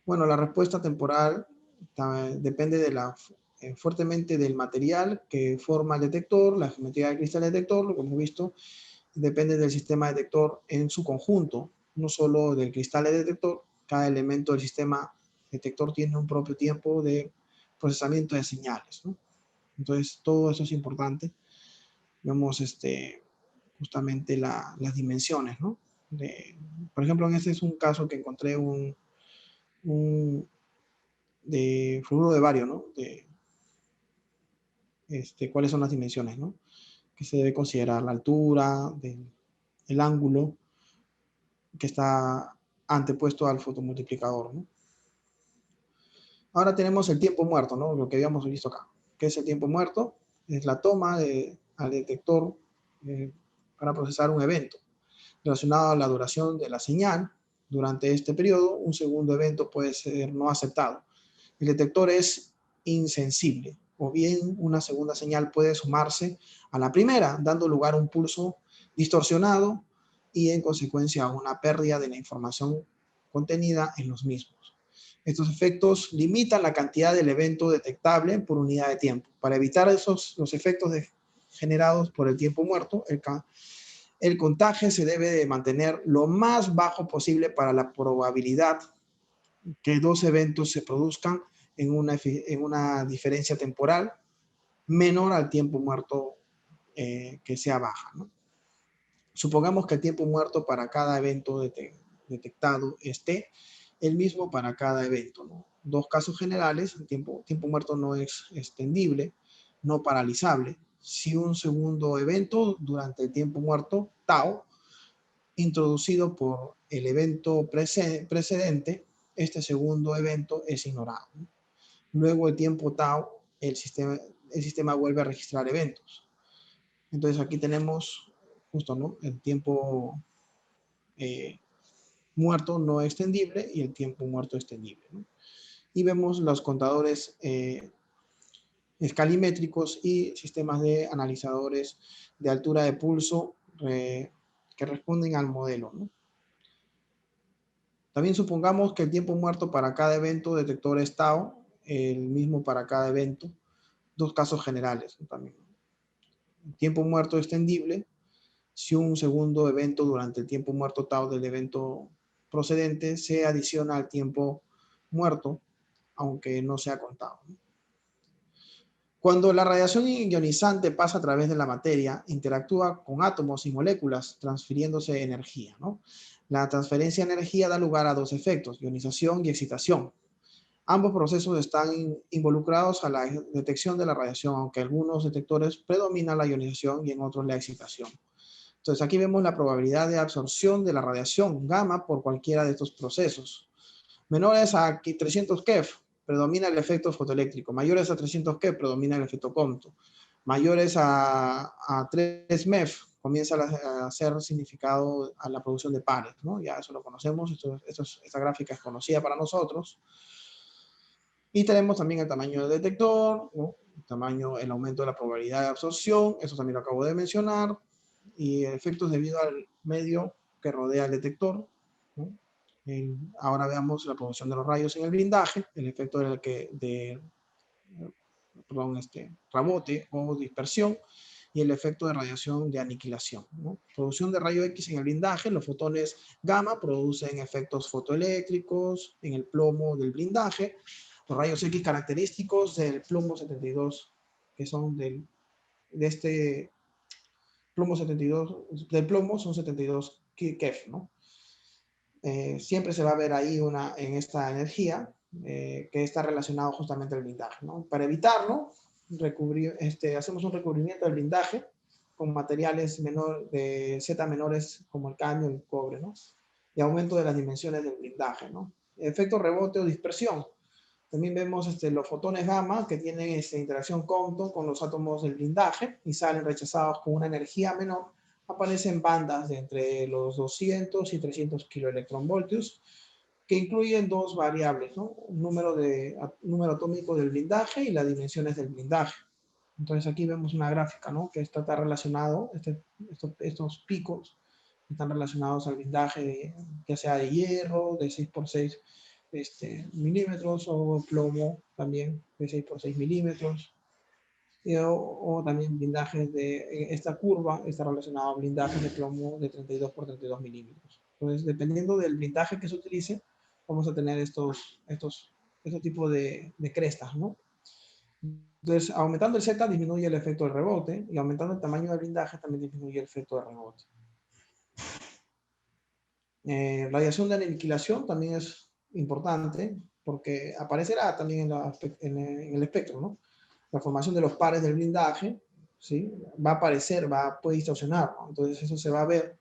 Bueno, la respuesta temporal depende fuertemente del material que forma el detector, la geometría del cristal del detector, lo que hemos visto, depende del sistema detector en su conjunto, no solo del cristal del detector. Cada elemento del sistema detector tiene un propio tiempo de procesamiento de señales, ¿no? Entonces, todo eso es importante. Vemos justamente las dimensiones, ¿no? Por ejemplo, en este es un caso que encontré de fluoruro de bario, ¿no? ¿Cuáles son las dimensiones, ¿no? que se debe considerar la altura, el ángulo que está antepuesto al fotomultiplicador, ¿no? Ahora tenemos el tiempo muerto, ¿no? Lo que habíamos visto acá. ¿Qué es el tiempo muerto? Es la toma al detector para procesar un evento relacionado a la duración de la señal. Durante este periodo, un segundo evento puede ser no aceptado. El detector es insensible, o bien una segunda señal puede sumarse a la primera, dando lugar a un pulso distorsionado y en consecuencia a una pérdida de la información contenida en los mismos. Estos efectos limitan la cantidad del evento detectable por unidad de tiempo. Para evitar los efectos generados por el tiempo muerto, el contagio se debe de mantener lo más bajo posible para la probabilidad que dos eventos se produzcan en una diferencia temporal menor al tiempo muerto que sea baja, ¿no? Supongamos que el tiempo muerto para cada evento detectado esté el mismo para cada evento, ¿no? Dos casos generales: el tiempo muerto no es extendible, no paralizable. Si un segundo evento durante el tiempo muerto, tau, introducido por el evento precedente, este segundo evento es ignorado, ¿no? Luego el tiempo tau, el sistema vuelve a registrar eventos. Entonces aquí tenemos justo, ¿no?, el tiempo muerto no extendible y el tiempo muerto extendible, ¿no? Y vemos los contadores escalimétricos y sistemas de analizadores de altura de pulso que responden al modelo, ¿no? También supongamos que el tiempo muerto para cada evento detector es tau, el mismo para cada evento. Dos casos generales, ¿no? También. El tiempo muerto extendible si un segundo evento durante el tiempo muerto tau del evento procedente se adiciona al tiempo muerto, aunque no sea contado, ¿no? Cuando la radiación ionizante pasa a través de la materia, interactúa con átomos y moléculas, transfiriéndose energía, ¿no? La transferencia de energía da lugar a dos efectos: ionización y excitación. Ambos procesos están involucrados a la detección de la radiación, aunque algunos detectores predominan la ionización y en otros la excitación. Entonces aquí vemos la probabilidad de absorción de la radiación gamma por cualquiera de estos procesos. Menores a 300 keV predomina el efecto fotoeléctrico. Mayores a 300 keV predomina el efecto Compton. Mayores a 3 MeV comienza a hacer significado a la producción de pares, ¿no? Ya eso lo conocemos, esta gráfica es conocida para nosotros. Y tenemos también el tamaño del detector, ¿no? El aumento de la probabilidad de absorción, eso también lo acabo de mencionar, y efectos debido al medio que rodea el detector, ¿no? Ahora veamos la producción de los rayos en el blindaje, el efecto rebote o dispersión, y el efecto de radiación de aniquilación, ¿no? Producción de rayo X en el blindaje: los fotones gamma producen efectos fotoeléctricos en el plomo del blindaje. Los rayos X característicos del plomo 72, que son de este plomo 72, del plomo son 72 keV, ¿no? Siempre se va a ver ahí en esta energía que está relacionado justamente al blindaje, ¿no? Para evitarlo, hacemos un recubrimiento del blindaje con materiales de Z menores como el cadmio y el cobre, ¿no? Y aumento de las dimensiones del blindaje, ¿no? Efecto rebote o dispersión. También vemos los fotones gamma que tienen interacción Compton con los átomos del blindaje y salen rechazados con una energía menor. Aparecen bandas de entre los 200 y 300 kiloelectronvoltios que incluyen dos variables, ¿no? Un número atómico del blindaje y las dimensiones del blindaje. Entonces aquí vemos una gráfica, ¿no?, que está relacionado, estos picos están relacionados al blindaje, ya sea de hierro, de 6x6 milímetros, o plomo también de 6x6 milímetros, o también blindajes esta curva está relacionada a blindajes de plomo de 32x32 milímetros. Entonces, dependiendo del blindaje que se utilice, vamos a tener estos tipos de crestas, ¿no? Entonces, aumentando el Z disminuye el efecto de rebote, y aumentando el tamaño del blindaje también disminuye el efecto de rebote. Radiación de aniquilación también es importante porque aparecerá también en el espectro, ¿no? La formación de los pares del blindaje ¿sí? Va a aparecer, puede distorsionar, ¿no? Entonces eso se va a ver,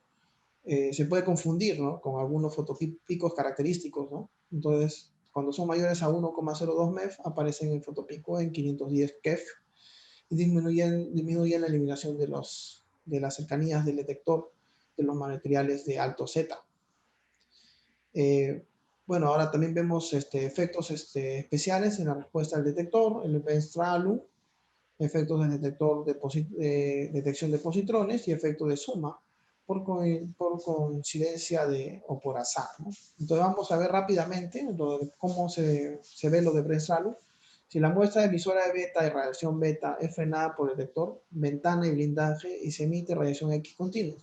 se puede confundir, ¿no? Con algunos fotopicos característicos, ¿no? Entonces, cuando son mayores a 1,02 MEF, aparecen el fotopico en 510 KEF y disminuyen la eliminación de las cercanías del detector de los materiales de alto Z. Bueno, ahora también vemos efectos especiales en la respuesta del detector, el Benstralu, efectos del detector de detección de positrones y efectos de suma por coincidencia o por azar, ¿no? Entonces vamos a ver rápidamente cómo se ve lo de Benstralu. Si la muestra emisora de beta y radiación beta es frenada por el detector, ventana y blindaje y se emite radiación X continua.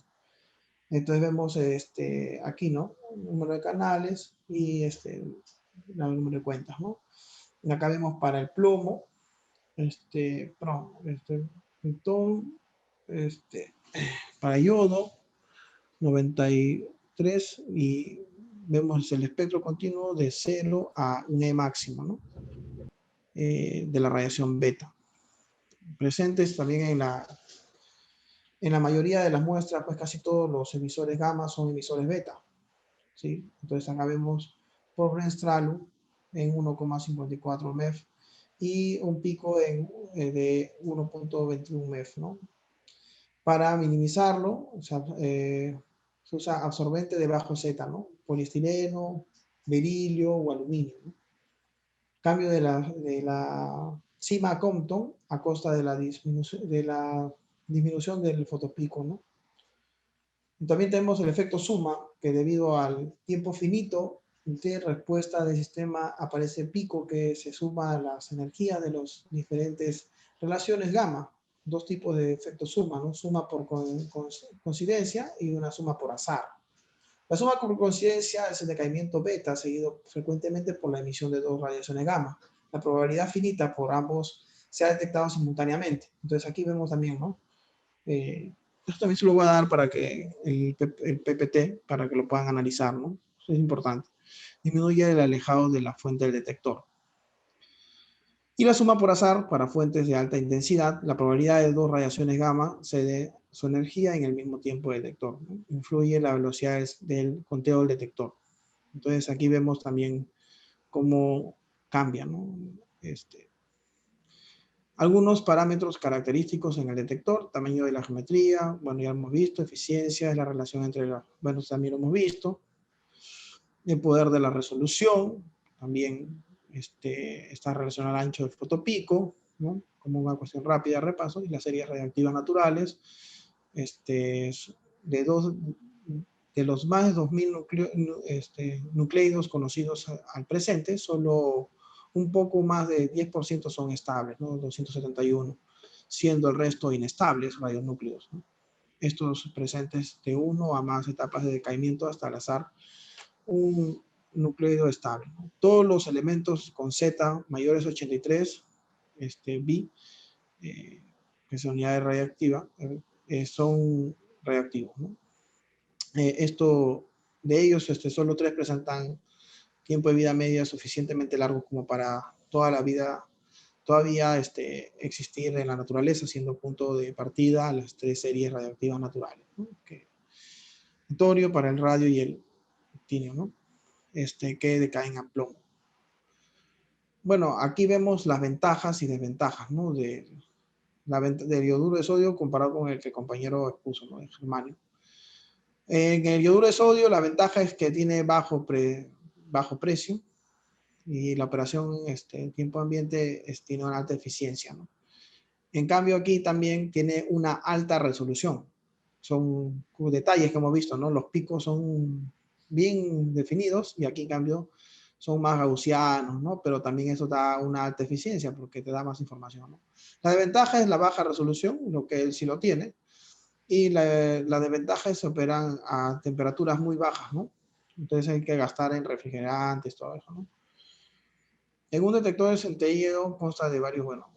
Entonces vemos aquí, ¿no? El número de canales y el número de cuentas, ¿no? Y acá vemos para el plomo, Plutón, para yodo, 93, y vemos el espectro continuo de 0 a un E máximo, ¿no? De la radiación beta. Presentes también en la mayoría de las muestras, pues casi todos los emisores gamma son emisores beta, ¿sí? Entonces acá vemos por Bren-Stralu en 1,54 MEF y un pico de 1,21 MEF, ¿no? Para minimizarlo, o sea, se usa absorbente de bajo Z, ¿no? Poliestireno, berilio o aluminio, ¿no? Cambio de la cima Compton a costa de la disminución del fotopico, ¿no? Y también tenemos el efecto suma, que debido al tiempo finito de respuesta del sistema aparece pico que se suma a las energías de las diferentes relaciones gamma. Dos tipos de efecto suma, ¿no? Suma por coincidencia y una suma por azar. La suma por coincidencia es el decaimiento beta, seguido frecuentemente por la emisión de dos radiaciones gamma. La probabilidad finita por ambos se ha detectado simultáneamente. Entonces aquí vemos también, ¿no? Esto también se lo voy a dar para que el PPT, para que lo puedan analizar, ¿no? Eso es importante. Disminuye el alejado de la fuente del detector. Y la suma por azar para fuentes de alta intensidad, la probabilidad de dos radiaciones gamma cede su energía en el mismo tiempo del detector, ¿no? Influye la velocidad del conteo del detector. Entonces aquí vemos también cómo cambia, ¿no? Algunos parámetros característicos en el detector, tamaño de la geometría, bueno, ya hemos visto, eficiencia, la relación entre bueno, también lo hemos visto, el poder de la resolución, también está relacionado al ancho del fotopico, ¿no? Como una cuestión rápida de repaso, y las series radiactivas naturales, de los más de 2000 nucleidos conocidos al presente, solo un poco más de 10% son estables, ¿no? 271, siendo el resto inestables, radionúcleos, ¿no? Estos presentes de 1 a más etapas de decaimiento hasta alcanzar un nucleido estable, ¿no? Todos los elementos con Z mayores a 83, B, que es unidad radiactiva, son radioactivos, ¿no? De ellos, solo 3 presentan tiempo de vida media suficientemente largo como para toda la vida todavía existir en la naturaleza, siendo punto de partida las 3 series radioactivas naturales, ¿no? El torio para el radio y el actinio, ¿no? Que decaen a plomo. Bueno, aquí vemos las ventajas y desventajas, ¿no? Del yoduro de sodio comparado con el que el compañero expuso, ¿no? El germanio. En el yoduro de sodio la ventaja es que tiene bajo precio y la operación en tiempo ambiente tiene una alta eficiencia, ¿no? En cambio aquí también tiene una alta resolución. Son detalles que hemos visto, ¿no? Los picos son bien definidos y aquí en cambio son más gaussianos, ¿no? Pero también eso da una alta eficiencia porque te da más información, ¿no? La desventaja es la baja resolución, lo que él sí lo tiene, y la desventaja es que operan a temperaturas muy bajas, ¿no? Entonces hay que gastar en refrigerantes, todo eso, ¿no? En un detector de centelledo consta de varios, bueno,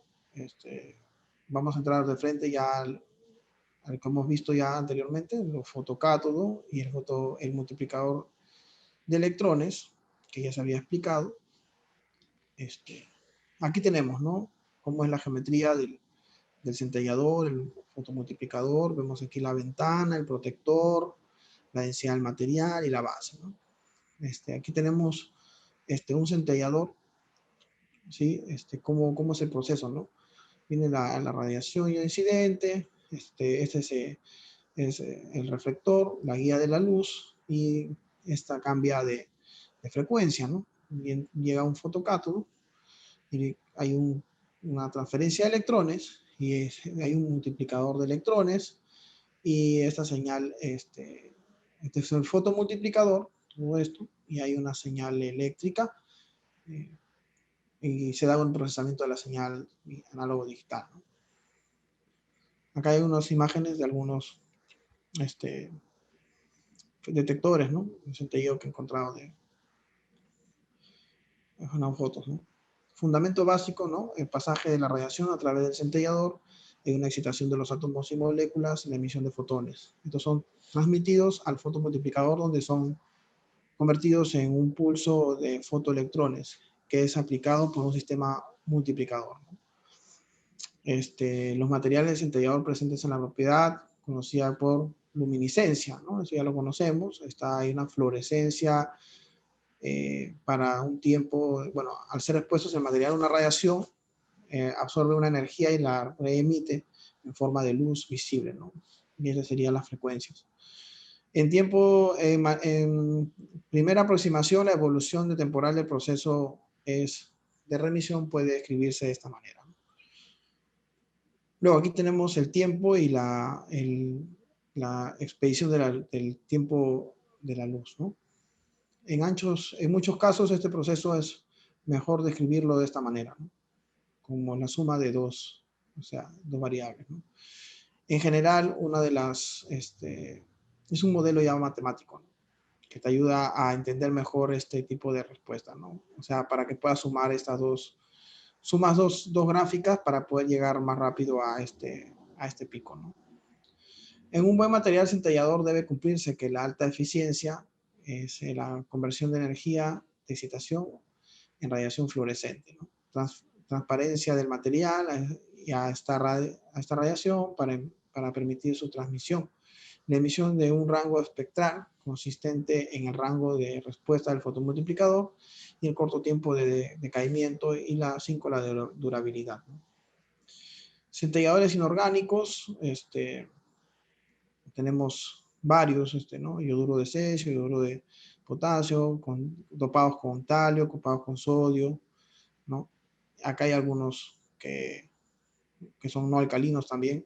vamos a entrar de frente ya al que hemos visto ya anteriormente, el fotocátodo y el multiplicador de electrones, que ya se había explicado. Aquí tenemos, ¿no? Cómo es la geometría del del centellador, el fotomultiplicador, vemos aquí la ventana, el protector, la densidad del material y la base, ¿no? Aquí tenemos un centellador, ¿sí? ¿Cómo es el proceso, no? Viene la radiación incidente, es el reflector, la guía de la luz, y esta cambia de frecuencia, ¿no? Bien, llega un fotocátodo y hay una transferencia de electrones y hay un multiplicador de electrones, y esta señal, este es el fotomultiplicador, todo esto, y hay una señal eléctrica, y se da un procesamiento de la señal análogo digital, ¿no? Acá hay unas imágenes de algunos detectores, ¿no? Un centellador que he encontrado unas fotos, ¿no? Fundamento básico, ¿no? El pasaje de la radiación a través del centellador, en una excitación de los átomos y moléculas, la emisión de fotones. Estos son transmitidos al fotomultiplicador, donde son convertidos en un pulso de fotoelectrones, que es aplicado por un sistema multiplicador, ¿no? Los materiales del centellador presentes en la propiedad, conocida por luminiscencia, ¿no? Eso ya lo conocemos. Hay una fluorescencia para un tiempo, bueno, al ser expuestos el material a una radiación, absorbe una energía y la reemite en forma de luz visible, ¿no? Y esas serían las frecuencias. En primera aproximación, la evolución temporal del proceso de remisión puede escribirse de esta manera. Luego aquí tenemos el tiempo y la expedición del tiempo de la luz, ¿no? En muchos casos este proceso es mejor describirlo de esta manera, ¿no? Como la suma de dos variables, ¿no? En general, es un modelo ya matemático, ¿no? Que te ayuda a entender mejor este tipo de respuesta, ¿no? O sea, para que puedas sumar sumas dos gráficas para poder llegar más rápido a este pico, ¿no? En un buen material centellador debe cumplirse que la alta eficiencia es la conversión de energía de excitación en radiación fluorescente, ¿no? Transparencia del material a esta radiación para permitir su transmisión. La emisión de un rango espectral consistente en el rango de respuesta del fotomultiplicador y el corto tiempo de decaimiento y la durabilidad, ¿no? Centelladores inorgánicos, tenemos varios, ¿no? Yoduro de cesio, yoduro de potasio, dopados con talio, dopados con sodio, ¿no? Acá hay algunos que son no alcalinos también.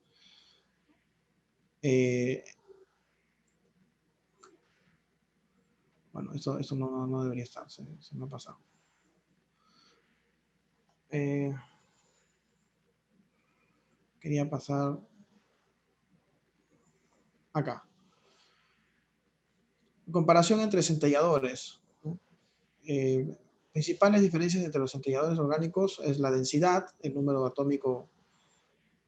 Bueno, esto no debería estar, se me ha pasado. Quería pasar acá. Comparación entre centelladores, ¿no? Principales diferencias entre los centelladores orgánicos es la densidad, el número atómico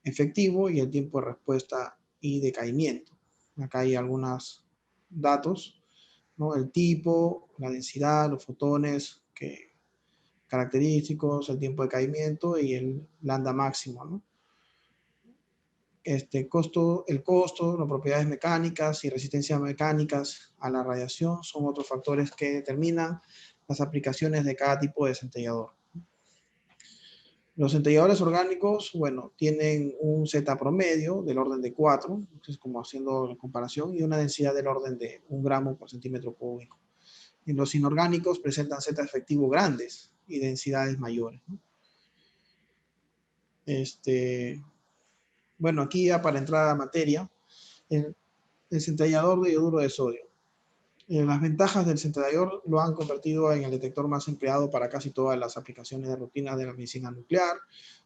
efectivo y el tiempo de respuesta y decaimiento. Acá hay algunos datos, ¿no? El tipo, la densidad, los fotones característicos, el tiempo de caimiento y el lambda máximo, ¿no? El costo, las propiedades mecánicas y resistencias mecánicas a la radiación son otros factores que determinan las aplicaciones de cada tipo de centellador. Los centelladores orgánicos, bueno, tienen un Z promedio del orden de 4, entonces como haciendo la comparación, y una densidad del orden de 1 gramo por centímetro cúbico. Y los inorgánicos presentan Z efectivos grandes y densidades mayores, ¿no? Bueno, aquí ya para entrar a la materia, el centellador de yoduro de sodio. Las ventajas del centellador lo han convertido en el detector más empleado para casi todas las aplicaciones de rutina de la medicina nuclear,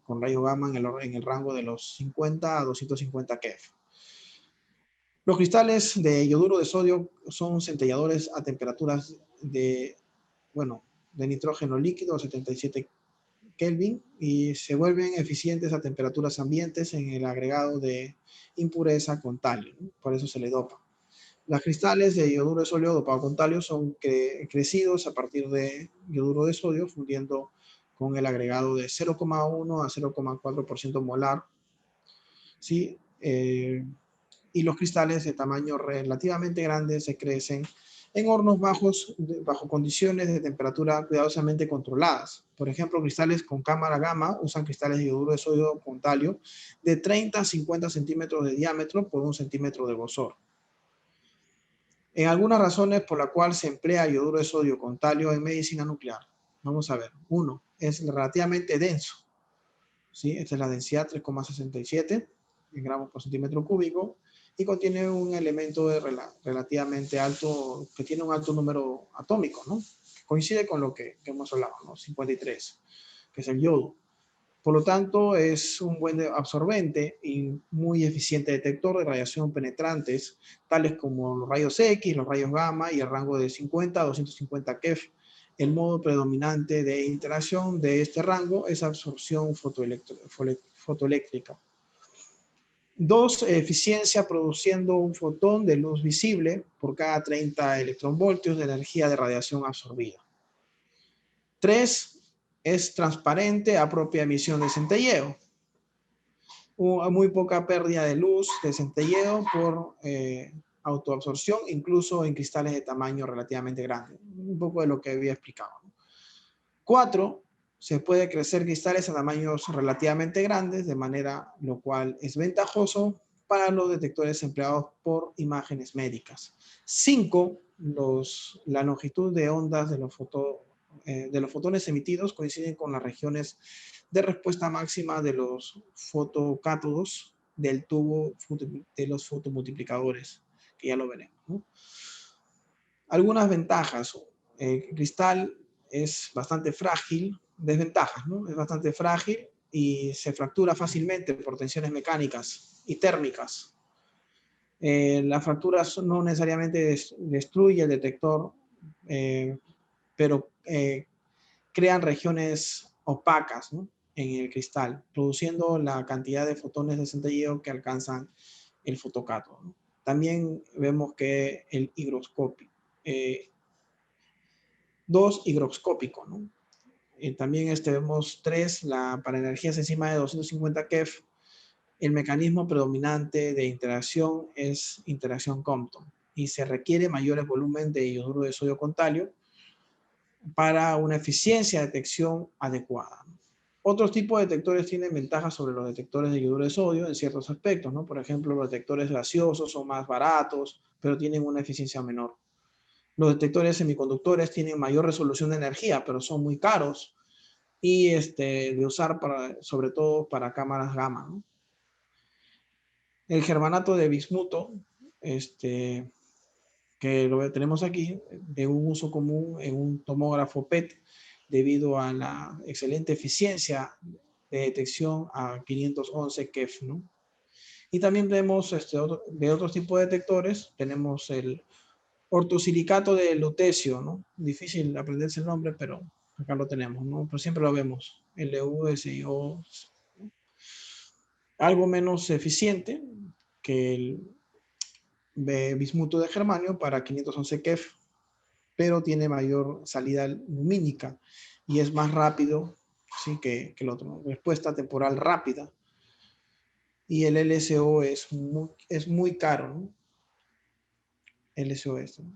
con rayos gamma en el rango de los 50 a 250 keV. Los cristales de yoduro de sodio son centelladores a temperaturas de nitrógeno líquido, 77 Kelvin, y se vuelven eficientes a temperaturas ambientes en el agregado de impureza con talio, ¿no? Por eso se le dopa. Los cristales de yoduro de sodio dopado con talio son crecidos a partir de yoduro de sodio, fundiendo con el agregado de 0,1 a 0,4% molar ¿sí? Y los cristales de tamaño relativamente grande se crecen en hornos bajos, bajo condiciones de temperatura cuidadosamente controladas. Por ejemplo, cristales con cámara gamma usan cristales de yoduro de sodio con talio de 30 a 50 centímetros de diámetro por 1 centímetro de grosor. En algunas razones por la cual se emplea yoduro de sodio con talio en medicina nuclear. Vamos a ver. Uno, es relativamente denso. ¿Sí? Esta es la densidad 3,67 en gramos por centímetro cúbico y contiene un elemento relativamente alto, que tiene un alto número atómico, ¿no? Que coincide con lo que hemos hablado, ¿no? 53, que es el yodo. Por lo tanto, es un buen absorbente y muy eficiente detector de radiación penetrantes, tales como los rayos X, los rayos gamma y el rango de 50 a 250 keV. El modo predominante de interacción de este rango es absorción fotoeléctrica. 2, eficiencia produciendo un fotón de luz visible por cada 30 electronvoltios de energía de radiación absorbida. 3, es transparente a propia emisión de centelleo. Muy poca pérdida de luz de centelleo por autoabsorción, incluso en cristales de tamaño relativamente grande. Un poco de lo que había explicado. 4, se puede crecer cristales a tamaños relativamente grandes, de manera lo cual es ventajoso para los detectores empleados por imágenes médicas. 5, la longitud de ondas de los fotones emitidos coinciden con las regiones de respuesta máxima de los fotocátodos del tubo de los fotomultiplicadores, que ya lo veremos, ¿no? Algunas ventajas. El cristal es bastante frágil, desventajas, ¿no? Es bastante frágil y se fractura fácilmente por tensiones mecánicas y térmicas. Las fracturas no necesariamente destruye el detector, pero crean regiones opacas, ¿no? En el cristal, produciendo la cantidad de fotones de centelleo que alcanzan el fotocátodo, ¿no? También vemos que el higroscopio. 2, higroscópico, ¿no? También vemos 3, para energías encima de 250 keV, el mecanismo predominante de interacción es interacción Compton y se requiere mayores volumen de yoduro de sodio con talio para una eficiencia de detección adecuada. Otros tipos de detectores tienen ventajas sobre los detectores de yoduro de sodio en ciertos aspectos, ¿no? Por ejemplo, los detectores gaseosos son más baratos, pero tienen una eficiencia menor. Los detectores semiconductores tienen mayor resolución de energía, pero son muy caros y de usar sobre todo para cámaras gamma, ¿no? El germanato de bismuto, que lo tenemos aquí, de un uso común en un tomógrafo PET, debido a la excelente eficiencia de detección a 511 keV, ¿no? Y también vemos de otros tipos de detectores, tenemos el ortosilicato de lutecio, ¿no? Difícil aprenderse el nombre, pero acá lo tenemos, ¿no? Pero siempre lo vemos, LUSIO, ¿no? Algo menos eficiente que el bismuto de germanio para 511 keV, pero tiene mayor salida lumínica y es más rápido, ¿sí? que el otro, ¿no? Respuesta temporal rápida. Y el LSO es muy caro, ¿no? LSO ¿no?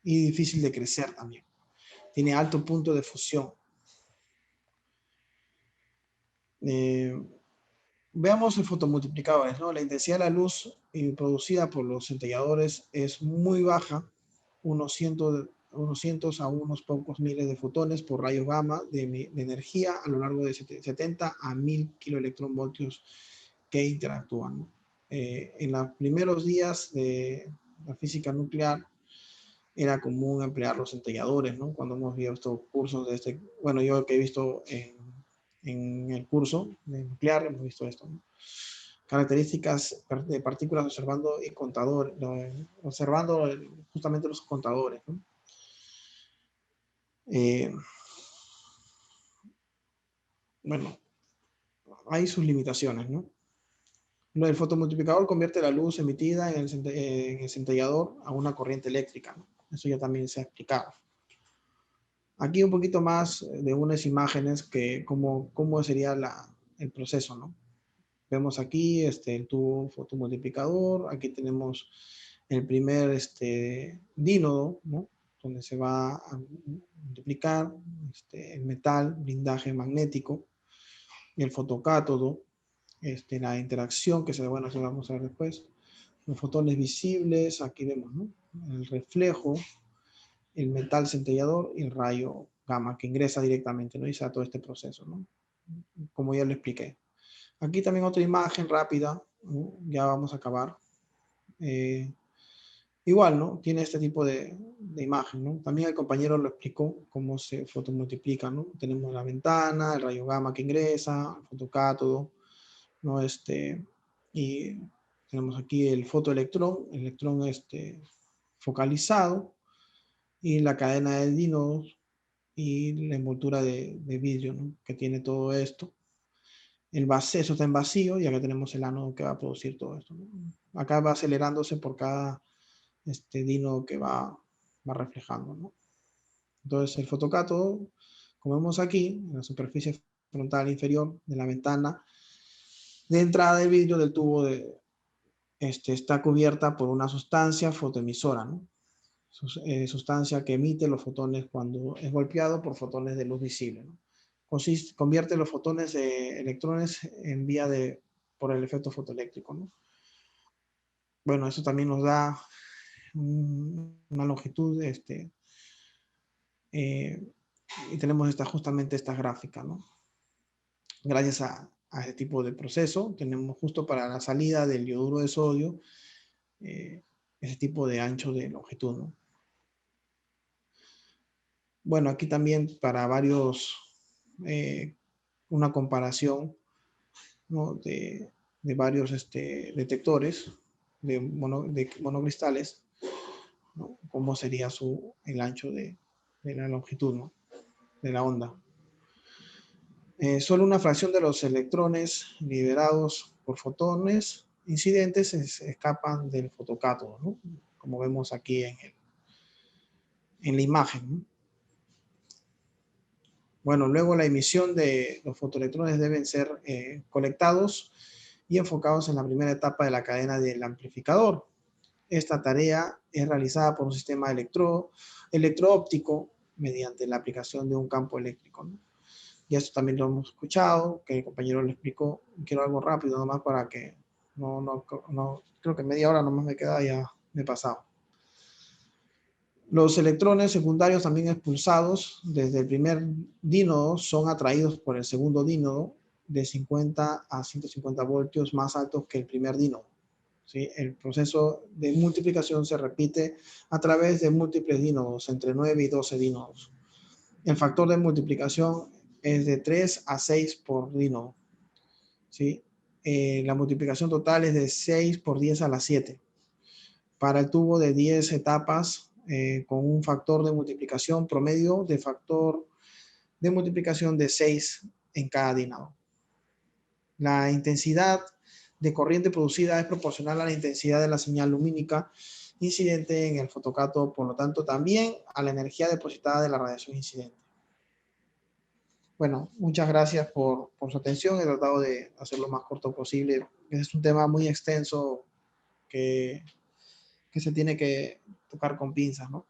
Y difícil de crecer también. Tiene alto punto de fusión. Veamos el fotomultiplicadores, ¿no? La intensidad de la luz producida por los centelladores es muy baja, unos cientos a unos pocos miles de fotones por rayos gamma de energía a lo largo de 70 a 1000 kiloelectronvoltios que interactúan, ¿no? En los primeros días de la física nuclear era común emplear los centelladores, ¿no? Cuando hemos visto cursos de bueno, yo que he visto en el curso de nuclear, hemos visto esto, ¿no? Características de partículas observando y contadores, observando justamente los contadores, ¿no? Bueno, hay sus limitaciones, ¿no? El fotomultiplicador convierte la luz emitida en el centellador a una corriente eléctrica, ¿no? Eso ya también se ha explicado. Aquí un poquito más de unas imágenes que cómo sería el proceso, ¿no? Vemos aquí el tubo fotomultiplicador. Aquí tenemos el primer dínodo, ¿no? Donde se va a multiplicar el metal, blindaje magnético, y el fotocátodo, la interacción que se, bueno, eso lo vamos a ver después. Los fotones visibles, aquí vemos, ¿no? El reflejo, el metal centellador y el rayo gamma que ingresa directamente, ¿no? Y se da todo este proceso, ¿no? Como ya lo expliqué. Aquí también otra imagen rápida, ¿no? Ya vamos a acabar. Igual, ¿no? Tiene este tipo de imagen, ¿no? También el compañero lo explicó cómo se fotomultiplica, ¿no? Tenemos la ventana, el rayo gamma que ingresa, el fotocátodo, ¿no? Y tenemos aquí el fotoelectrón, el electrón focalizado, y la cadena de dínodos y la envoltura de vidrio, ¿no? Que tiene todo esto. El vacío, eso está en vacío, y acá tenemos el ánodo que va a producir todo esto, ¿no? Acá va acelerándose por cada dínodo que va reflejando, ¿no? Entonces el fotocátodo, como vemos aquí, en la superficie frontal inferior de la ventana de entrada del vidrio del tubo está cubierta por una sustancia fotoemisora, ¿no? Sustancia que emite los fotones cuando es golpeado por fotones de luz visible, ¿no? Convierte los fotones de electrones en vía por el efecto fotoeléctrico, ¿no? Bueno, eso también nos da una longitud, y tenemos justamente esta gráfica, ¿no? Gracias a este tipo de proceso, tenemos justo para la salida del yoduro de sodio, ese tipo de ancho de longitud, ¿no? Bueno, aquí también para una comparación, ¿no? de varios detectores de monocristales, ¿no? Cómo sería el ancho de la longitud, ¿no? De la onda. Solo una fracción de los electrones liberados por fotones incidentes escapan del fotocátodo, ¿no? Como vemos aquí en la imagen, ¿no? Bueno, luego la emisión de los fotoelectrones deben ser colectados y enfocados en la primera etapa de la cadena del amplificador. Esta tarea es realizada por un sistema electro-óptico mediante la aplicación de un campo eléctrico, ¿no? Y esto también lo hemos escuchado, que el compañero lo explicó. Quiero algo rápido nomás para que no creo que media hora nomás me queda, ya me he pasado. Los electrones secundarios también expulsados desde el primer dínodo son atraídos por el segundo dínodo de 50 a 150 voltios más altos que el primer dínodo, ¿sí? El proceso de multiplicación se repite a través de múltiples dínodos, entre 9 y 12 dínodos. El factor de multiplicación es de 3 a 6 por dínodo, ¿sí? La multiplicación total es de 6 por 10 a la 7. Para el tubo de 10 etapas, con un factor de multiplicación promedio de factor de multiplicación de 6 en cada dínodo. La intensidad de corriente producida es proporcional a la intensidad de la señal lumínica incidente en el fotocátodo, por lo tanto también a la energía depositada de la radiación incidente. Bueno, muchas gracias por su atención. He tratado de hacerlo lo más corto posible. Es un tema muy extenso que se tiene que tocar con pinzas, ¿no?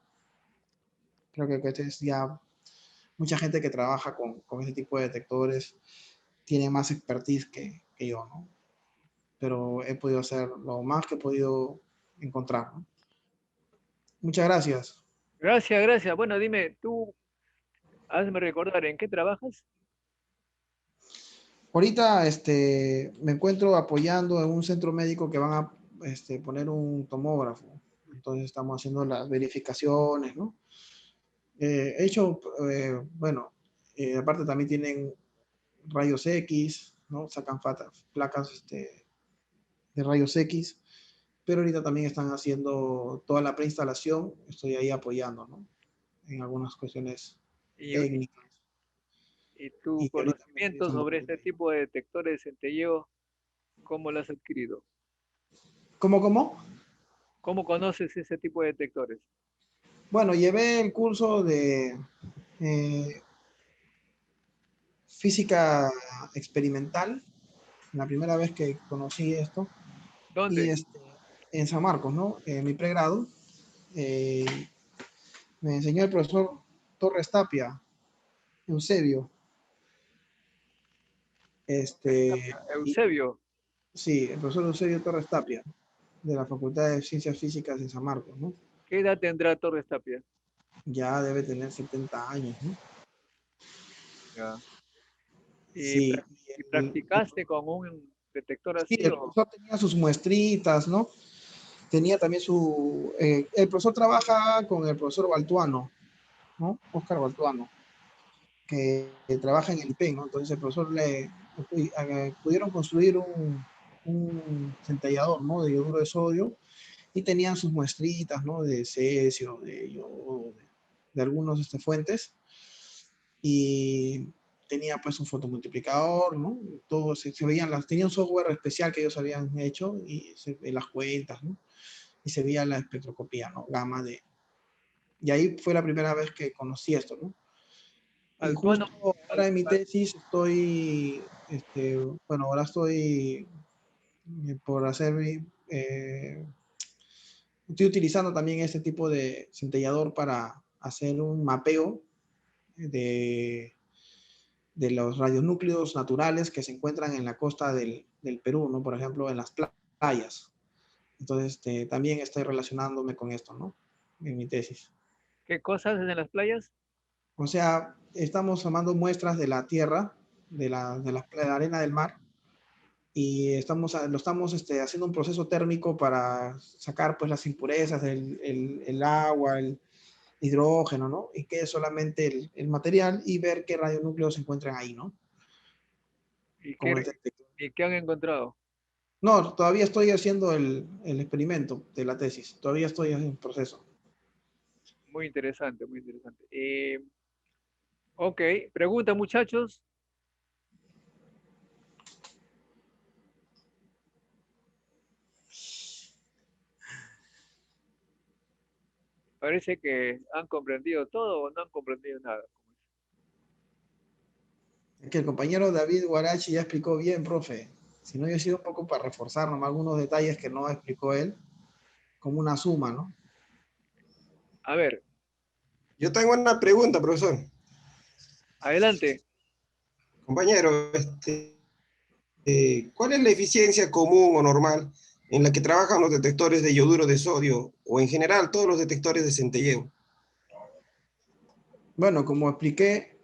Creo que es ya mucha gente que trabaja con ese tipo de detectores tiene más expertise que yo, ¿no? Pero he podido hacer lo más que he podido encontrar, ¿no? Muchas gracias. Gracias, gracias. Bueno, dime, tú, hazme recordar, ¿en qué trabajas? Ahorita me encuentro apoyando en un centro médico que van a poner un tomógrafo. Entonces estamos haciendo las verificaciones, ¿no? He hecho, bueno, aparte también tienen rayos X, ¿no? Sacan placas de rayos X, pero ahorita también están haciendo toda la preinstalación. Estoy ahí apoyando, ¿no? En algunas cuestiones Y, técnicas. y tu Y que ahorita me estoy conocimiento sobre desenvolviendo este ahí. tipo de detectores de centelleo, ¿cómo lo has adquirido? ¿Cómo? ¿Cómo conoces ese tipo de detectores? Bueno, llevé el curso de física experimental la primera vez que conocí esto. Y ¿Dónde? en San Marcos, ¿no? En mi pregrado, eh, me enseñó el profesor Torres Tapia, Eusebio. Y, Eusebio. sí, el profesor Eusebio Torres Tapia, de la Facultad de Ciencias Físicas de San Marcos, ¿no? ¿Qué edad tendrá Torres Tapia? Ya debe tener 70 años, ¿no? Ya. ¿Y, Sí, y el, practicaste con un detector sí, así el o profesor tenía sus muestritas, ¿no? Tenía también el profesor trabaja con el profesor Baltuano, ¿no? Oscar Baltuano, que trabaja en el IPEN, ¿no? Entonces el profesor pudieron construir un centellador, ¿no? De yoduro de sodio y tenían sus muestritas, ¿no? De cesio, de yodo, de algunos fuentes y tenía pues un fotomultiplicador, ¿no? Todo se veían tenía un software especial que ellos habían hecho y las cuentas, ¿no? Y se veía la espectroscopía, ¿no? Gamma y ahí fue la primera vez que conocí esto, ¿no? Y Altuano? justo ahora en mi tesis bueno, ahora estoy por hacer estoy utilizando también este tipo de centellador para hacer un mapeo de, de los radionúcleos naturales que se encuentran en la costa del Perú, ¿no? Por ejemplo, en las playas. Entonces, también estoy relacionándome con esto, ¿no? En mi tesis. ¿Qué cosas en las playas? O sea, estamos tomando muestras de la tierra, de la arena del mar, y lo estamos haciendo un proceso térmico para sacar pues las impurezas del agua, el hidrógeno, ¿no? Y que es solamente el material y ver qué radionúcleos se encuentran ahí, ¿no? ¿Y Con qué, este detector. y qué han encontrado? No, todavía estoy haciendo el experimento de la tesis, todavía estoy en proceso. Muy interesante, muy interesante. Ok, pregunta muchachos. Parece que han comprendido todo o no han comprendido nada. Que el compañero David Guarachi ya explicó bien, profe. Si no, yo he sido un poco para reforzar nomás algunos detalles que no explicó él, como una suma, ¿no? A ver, Yo tengo una pregunta, profesor. adelante. Compañero, ¿cuál es la eficiencia común o normal en la que trabajan los detectores de yoduro de sodio o en general todos los detectores de centelleo? Bueno, como expliqué,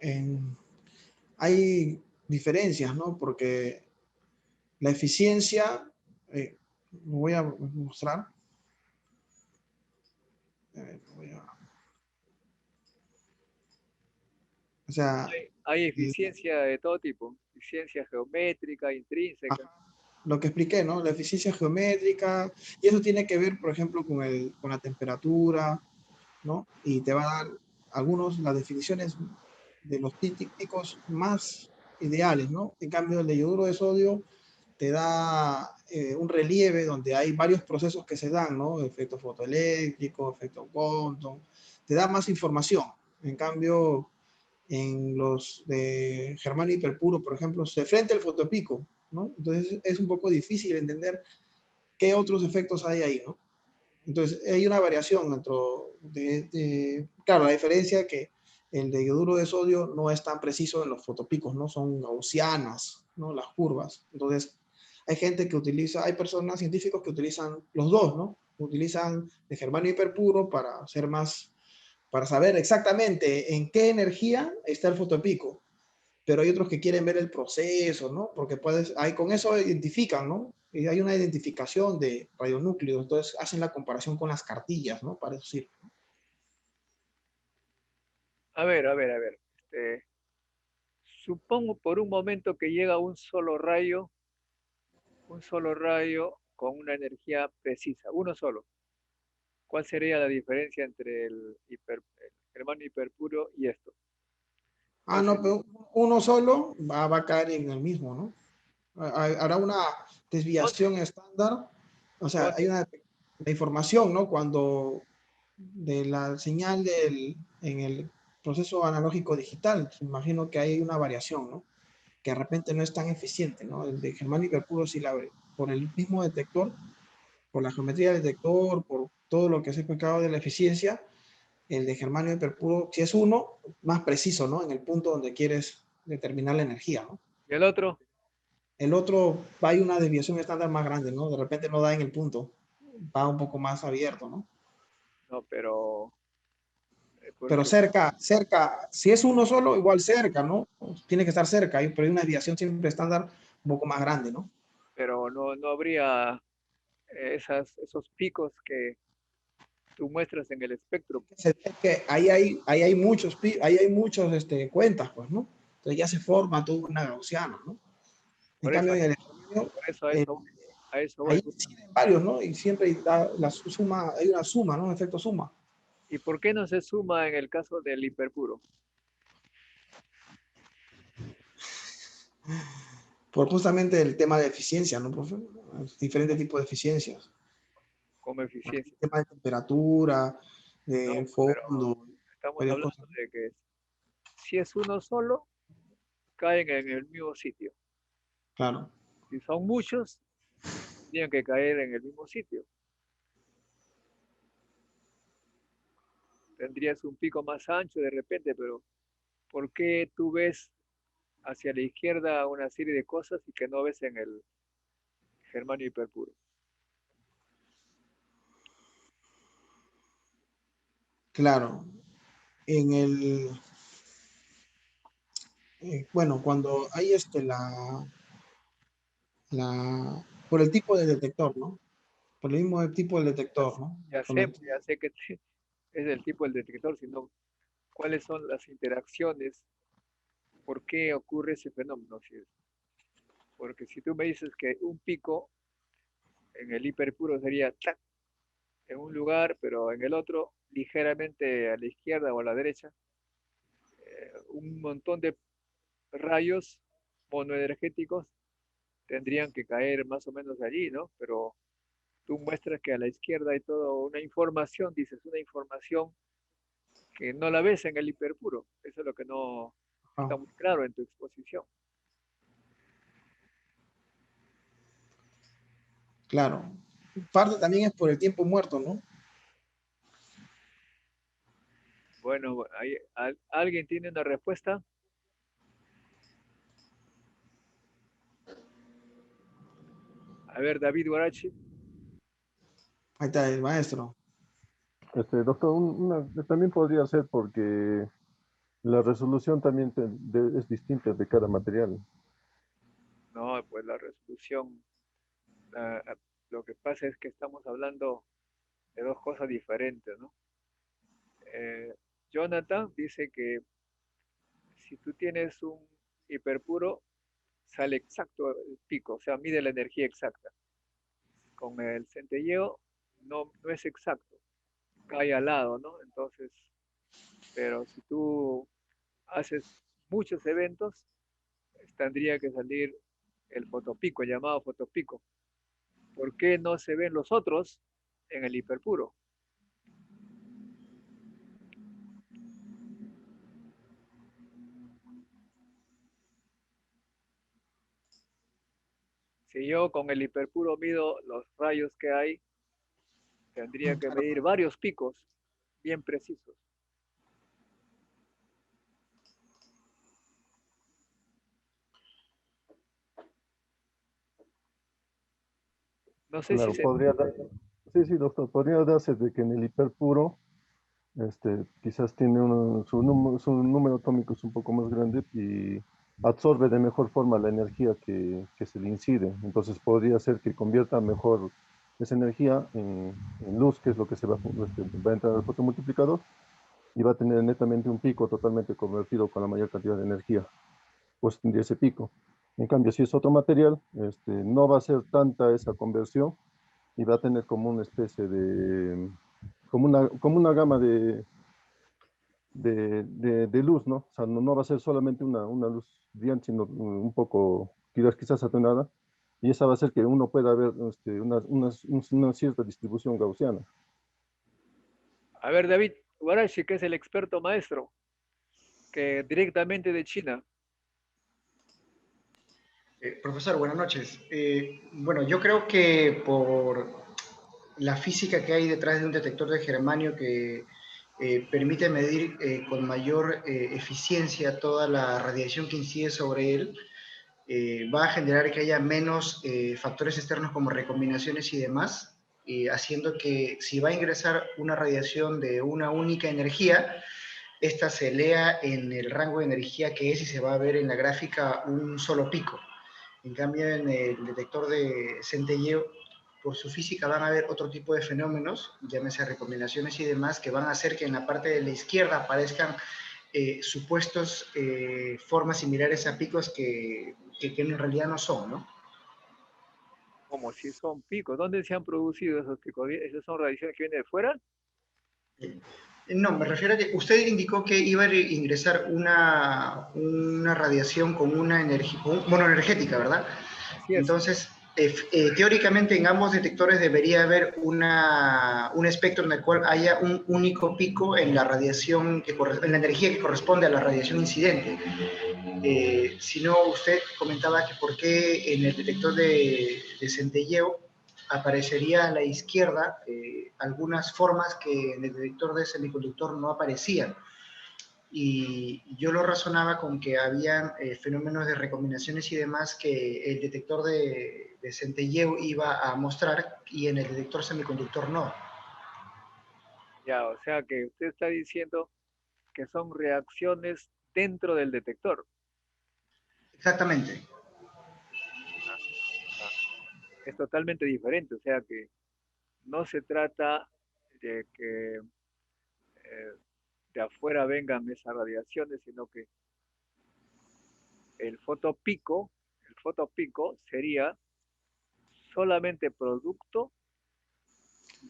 hay diferencias, ¿no? Porque la eficiencia, lo voy a mostrar. O sea, Hay eficiencia de todo tipo. Eficiencia geométrica, intrínseca. lo que expliqué, ¿no? La eficiencia geométrica, y eso tiene que ver, por ejemplo, con la temperatura, ¿no? Y te va a dar las definiciones de los picos más ideales, ¿no? En cambio, el de yoduro de sodio te da un relieve donde hay varios procesos que se dan, ¿no? Efecto fotoeléctrico, efecto Compton, te da más información. En cambio, en los de germanio hiperpuro, por ejemplo, se frente el fotopico, ¿no? Entonces es un poco difícil entender qué otros efectos hay ahí, ¿no? Entonces hay una variación dentro claro, la diferencia es que el de yoduro de sodio no es tan preciso en los fotopicos, ¿no? Son gaussianas, ¿no? Las curvas. Entonces hay gente que utiliza, hay personas, científicos que utilizan los dos, ¿no? Utilizan de germanio hiperpuro para hacer más, para saber exactamente en qué energía está el fotopico, pero hay otros que quieren ver el proceso, ¿no? Porque con eso identifican, ¿no? Y hay una identificación de radionúcleos, entonces hacen la comparación con las cartillas, ¿no? Para eso sirve. A ver, a ver, a ver. Supongo por un momento que llega un solo rayo con una energía precisa, uno solo. ¿Cuál sería la diferencia entre el germanio hiperpuro y esto? Ah, ¿Cuál no, sería? pero uno solo va a caer en el mismo, ¿no? Hará una desviación ¿Dónde? estándar, o sea, hay ¿Dónde? la información, ¿no? Cuando de la señal en el proceso analógico digital, imagino que hay una variación, ¿no? que de repente no es tan eficiente, ¿no? El de germanio hiperpuro sí la ve, por el mismo detector, por la geometría del detector, por todo lo que se ha explicado de la eficiencia, el de germanio hiperpuro, si es uno, más preciso, ¿no? En el punto donde quieres determinar la energía, ¿no? ¿Y el otro? El otro, hay una desviación estándar más grande, ¿no? De repente no da en el punto, va un poco más abierto, ¿no? No, pero Pero porque, cerca, cerca, si es uno solo, igual cerca, ¿no? Tiene que estar cerca, pero hay una desviación siempre estándar un poco más grande, ¿no? pero no habría esos picos que tú muestras en el espectro. Es que ahí hay muchos, ahí hay muchos cuentas, pues, ¿no? Entonces ya se forma todo una gaussiana, ¿no? En Por eso, cambio, en el estudio, por eso eh, a eso ahí voy. inciden varios, ¿no? Y siempre la suma, hay una suma, ¿no? Un efecto suma. ¿Y por qué no se suma en el caso del hiperpuro? Por justamente el tema de eficiencia, ¿no, profe? Diferentes tipos de eficiencias. Como El eficiencia. tema de temperatura, No, de pero fondo, estamos varias hablando cosas. de que si es uno solo, caen en el mismo sitio. Claro, Si son muchos, tendrían que caer en el mismo sitio. Tendrías un pico más ancho de repente, pero ¿por qué tú ves hacia la izquierda una serie de cosas y que no ves en el germanio hiperpuro? claro. En el, bueno, cuando hay por el tipo de detector, ¿no? Por el mismo tipo del detector, ¿no? Ya sé que es el tipo del detector, sino cuáles son las interacciones, por qué ocurre ese fenómeno. Porque si tú me dices que un pico en el hiperpuro sería ¡tac! En un lugar, pero en el otro, ligeramente a la izquierda o a la derecha, un montón de rayos monoenergéticos tendrían que caer más o menos allí, ¿no? Pero tú muestras que a la izquierda hay toda una información, dices, una información que no la ves en el hiperpuro. Eso es lo que no está Ah, muy claro en tu exposición. claro. Parte también es por el tiempo muerto, ¿no? Bueno, ¿alguien tiene una respuesta? A ver, David Guarachi. Ahí está el maestro. Doctor, también podría ser porque la resolución también es distinta de cada material. No, pues la resolución, ah, lo que pasa es que estamos hablando de dos cosas diferentes, ¿no? Eh, Jonathan dice que si tú tienes un hiperpuro, sale exacto el pico, o sea, mide la energía exacta. Con el centelleo no es exacto, cae al lado, ¿no? Entonces, pero si tú haces muchos eventos, tendría que salir el fotopico, llamado fotopico. ¿Por qué no se ven los otros en el hiperpuro? Si yo con el hiperpuro mido los rayos que hay, tendría que medir varios picos bien precisos. No sé si Claro, se... sí, sí, doctor, podría darse de que en el hiperpuro, quizás tiene su número atómico es un poco más grande y absorbe de mejor forma la energía que se le incide. Entonces podría ser que convierta mejor esa energía en luz, que es lo que va a entrar al fotomultiplicador y va a tener netamente un pico totalmente convertido con la mayor cantidad de energía, pues tendría ese pico. En cambio, si es otro material, no va a ser tanta esa conversión y va a tener como una especie de, como una gama de luz, ¿no? O sea, no va a ser solamente una luz brillante, sino un poco, quizás atenuada, y esa va a ser que uno pueda ver una cierta distribución gaussiana. A ver, David Guarachi, que es el experto maestro, que directamente de China, Profesor, buenas noches. Bueno, yo creo que por la física que hay detrás de un detector de germanio que permite medir con mayor eficiencia toda la radiación que incide sobre él, va a generar que haya menos factores externos como recombinaciones y demás, haciendo que si va a ingresar una radiación de una única energía, esta se lea en el rango de energía que es y se va a ver en la gráfica un solo pico. En cambio, en el detector de centelleo, por su física van a haber otro tipo de fenómenos, llámese recombinaciones y demás, que van a hacer que en la parte de la izquierda aparezcan supuestos formas similares a picos que en realidad no son, ¿no? Como si son picos. ¿Dónde se han producido esos picos? ¿Esas son radiaciones que vienen de fuera? No, me refiero a que usted indicó que iba a ingresar una radiación con una energía monoenergética, ¿verdad? Así es. Entonces, teóricamente en ambos detectores debería haber un espectro en el cual haya un único pico en la radiación, en la energía que corresponde a la radiación incidente. Si no, usted comentaba que por qué en el detector de centelleo aparecería a la izquierda algunas formas que en el detector de semiconductor no aparecían. Y yo lo razonaba con que habían fenómenos de recombinaciones y demás que el detector de centelleo iba a mostrar y en el detector semiconductor no. Ya, o sea que usted está diciendo que son reacciones dentro del detector. Exactamente. Ah, es totalmente diferente, o sea que no se trata de que de afuera vengan esas radiaciones, sino que el fotopico sería solamente producto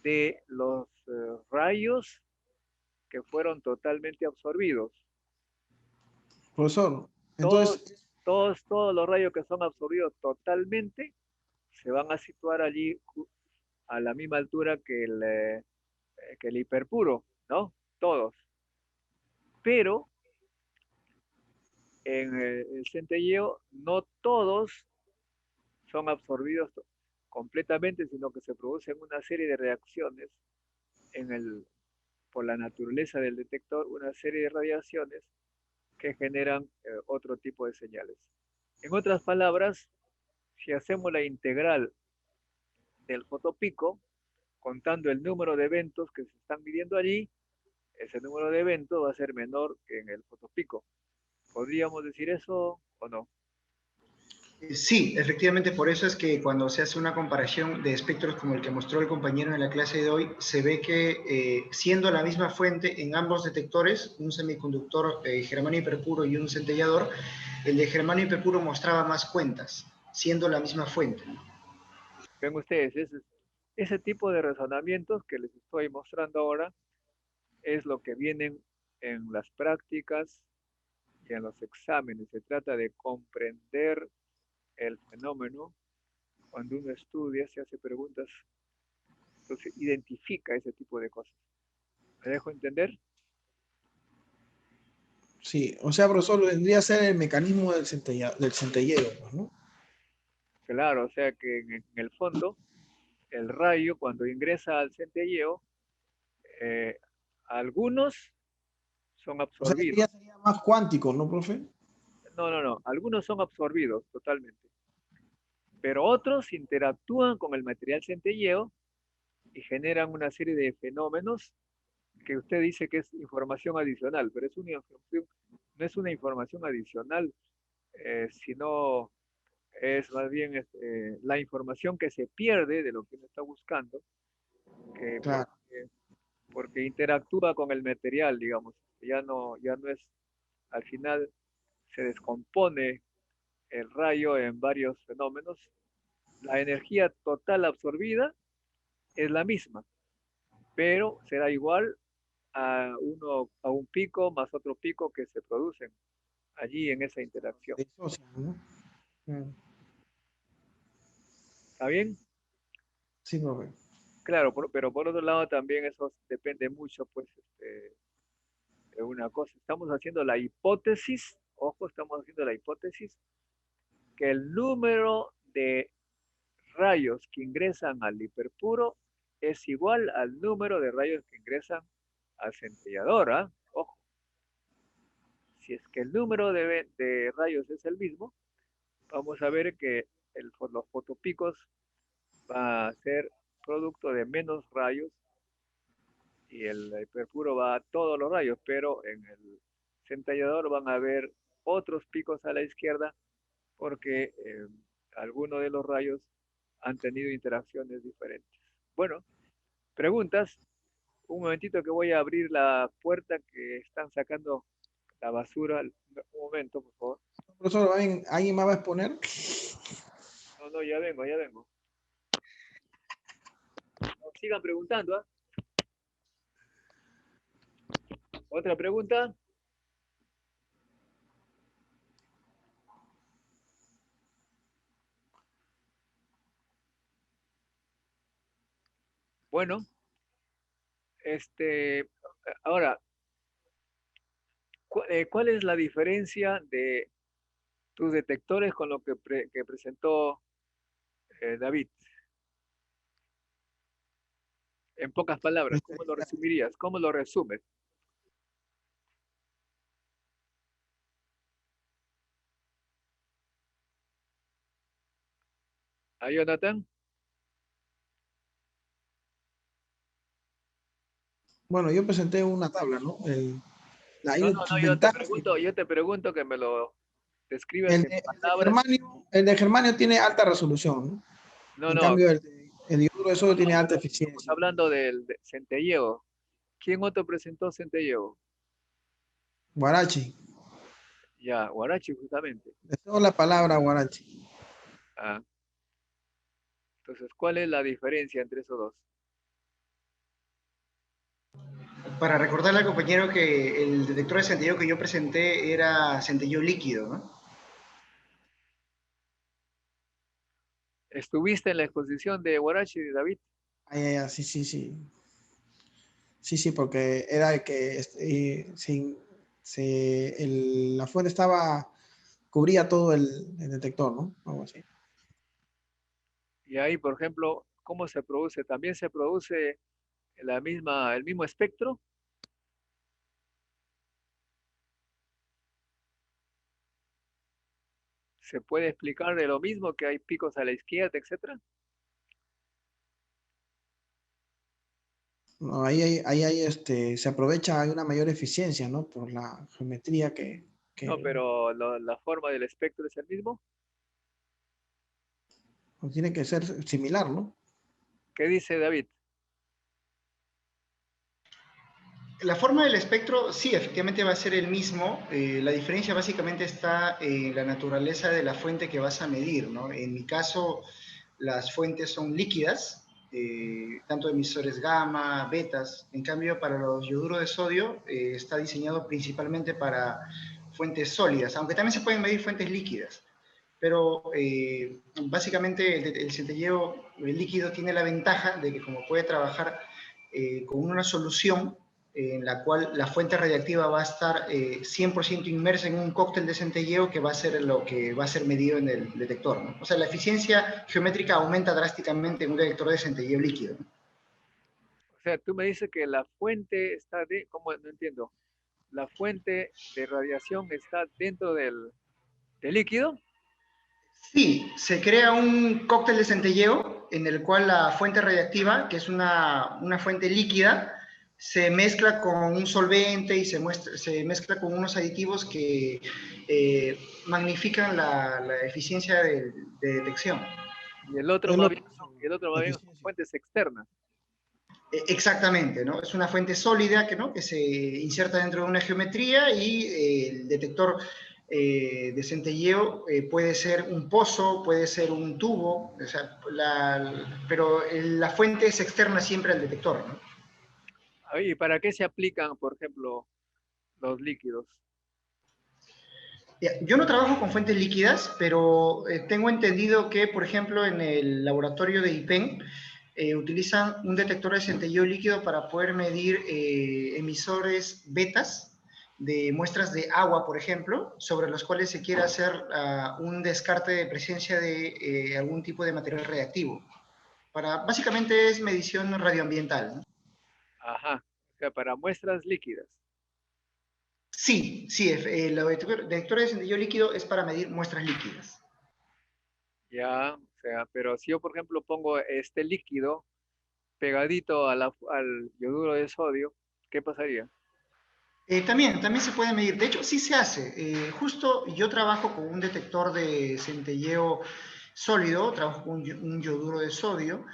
de los rayos que fueron totalmente absorbidos. Profesor, Todos, entonces, todos los rayos que son absorbidos totalmente se van a situar allí a la misma altura que el hiperpuro, ¿no? Todos. Pero en el centelleo no todos son absorbidos completamente, sino que se producen una serie de reacciones en por la naturaleza del detector, una serie de radiaciones que generan otro tipo de señales. En otras palabras, si hacemos la integral del fotopico, contando el número de eventos que se están midiendo allí, ese número de eventos va a ser menor que en el fotopico. ¿Podríamos decir eso o no? Sí, efectivamente, por eso es que cuando se hace una comparación de espectros como el que mostró el compañero en la clase de hoy, se ve que siendo la misma fuente en ambos detectores, un semiconductor germanio hiperpuro y un centellador, el de germanio hiperpuro mostraba más cuentas, siendo la misma fuente. Ven ustedes, ese tipo de razonamientos que les estoy mostrando ahora es lo que vienen en las prácticas y en los exámenes. Se trata de comprender el fenómeno cuando uno estudia, se hace preguntas, entonces identifica ese tipo de cosas. ¿Me dejo entender? sí, o sea, profesor, vendría a ser el mecanismo del centelleo, pues, ¿no? Claro, o sea que en el fondo, el rayo cuando ingresa al centelleo, eh, algunos son O sea, este absorbidos. ya sería más cuántico, ¿no, profe? No, algunos son absorbidos totalmente, pero otros interactúan con el material centelleo y generan una serie de fenómenos que usted dice que es información adicional, pero es una información, no es una información adicional, sino es más bien la información que se pierde de lo que uno está buscando, que Claro. porque interactúa con el material, digamos, ya no es, al final se descompone el rayo en varios fenómenos, la energía total absorbida es la misma, pero será igual a un pico más otro pico que se producen allí en esa interacción. Disocian, ¿no? Mm. ¿Está bien? Sí, profe. Claro, pero por otro lado también eso depende mucho, pues, de una cosa. Estamos haciendo la hipótesis, ojo, estamos haciendo la hipótesis que el número de rayos que ingresan al hiperpuro es igual al número de rayos que ingresan al centellador. ¿Ah? Ojo, si es que el número de rayos es el mismo, vamos a ver que los fotopicos va a ser producto de menos rayos y el hiperpuro va a todos los rayos, pero en el centellador van a haber otros picos a la izquierda porque algunos de los rayos han tenido interacciones diferentes. Bueno, preguntas. Un momentito que voy a abrir la puerta que están sacando la basura. Un momento, por favor. Profesor, ¿alguien más va a exponer? No, ya vengo, ya vengo. No, sigan preguntando, ¿ah? ¿Otra pregunta? Bueno, ahora, ¿cuál es la diferencia de tus detectores con lo que presentó David? En pocas palabras, ¿cómo lo resumirías? ¿Cómo lo resumes? ¿A Jonathan? Bueno, yo presenté una tabla, ¿no? Yo te pregunto que me lo describas en palabras. El de germanio tiene alta resolución, ¿no? En cambio, el dioduro de sodio tiene alta eficiencia. Estamos hablando del centelleo. ¿Quién otro presentó centelleo? Guarachi. Ya, Guarachi justamente. Le tengo la palabra Guarachi. Ah. Entonces, ¿cuál es la diferencia entre esos dos? Para recordarle al compañero que el detector de centelleo que yo presenté era centelleo líquido, ¿no? ¿Estuviste en la exposición de Guarachi, David? Sí. Sí, porque era el que la fuente cubría todo el detector, ¿no? Algo así. Y ahí, por ejemplo, ¿cómo se produce? ¿También se produce el mismo espectro? ¿Se puede explicar de lo mismo que hay picos a la izquierda, etcétera? No, se aprovecha, hay una mayor eficiencia, ¿no? Por la geometría que... No, pero la forma del espectro es el mismo. Tiene que ser similar, ¿no? ¿Qué dice David? La forma del espectro, sí, efectivamente va a ser el mismo. La diferencia básicamente está en la naturaleza de la fuente que vas a medir, ¿no? En mi caso, las fuentes son líquidas, tanto emisores gamma, betas. En cambio, para los yoduros de sodio está diseñado principalmente para fuentes sólidas, aunque también se pueden medir fuentes líquidas. Pero básicamente el centelleo líquido tiene la ventaja de que como puede trabajar con una solución en la cual la fuente radiactiva va a estar 100% inmersa en un cóctel de centelleo que va a ser lo que va a ser medido en el detector, ¿no? O sea, la eficiencia geométrica aumenta drásticamente en un detector de centelleo líquido, ¿no? O sea, tú me dices que la fuente está ¿cómo? No entiendo. ¿La fuente de radiación está dentro del líquido? Sí, se crea un cóctel de centelleo en el cual la fuente radiactiva, que es una fuente líquida, se mezcla con un solvente y se mezcla con unos aditivos que magnifican la eficiencia de detección. Y el otro más bien son fuentes externas. Exactamente, ¿no? Es una fuente sólida que se inserta dentro de una geometría y el detector de centelleo puede ser un pozo, puede ser un tubo, o sea, pero la fuente es externa siempre al detector, ¿no? ¿Y para qué se aplican, por ejemplo, los líquidos? Yo no trabajo con fuentes líquidas, pero tengo entendido que, por ejemplo, en el laboratorio de IPEN utilizan un detector de centelleo líquido para poder medir emisores betas de muestras de agua, por ejemplo, sobre los cuales se quiere hacer un descarte de presencia de algún tipo de material reactivo. Básicamente es medición radioambiental, ¿no? Ajá, o sea, para muestras líquidas. Sí, sí, los detectores de centelleo líquido es para medir muestras líquidas. Ya, o sea, pero si yo, por ejemplo, pongo este líquido pegadito a al yoduro de sodio, ¿qué pasaría? También se puede medir, de hecho sí se hace. Justo yo trabajo con un detector de centelleo sólido, trabajo con un yoduro de sodio,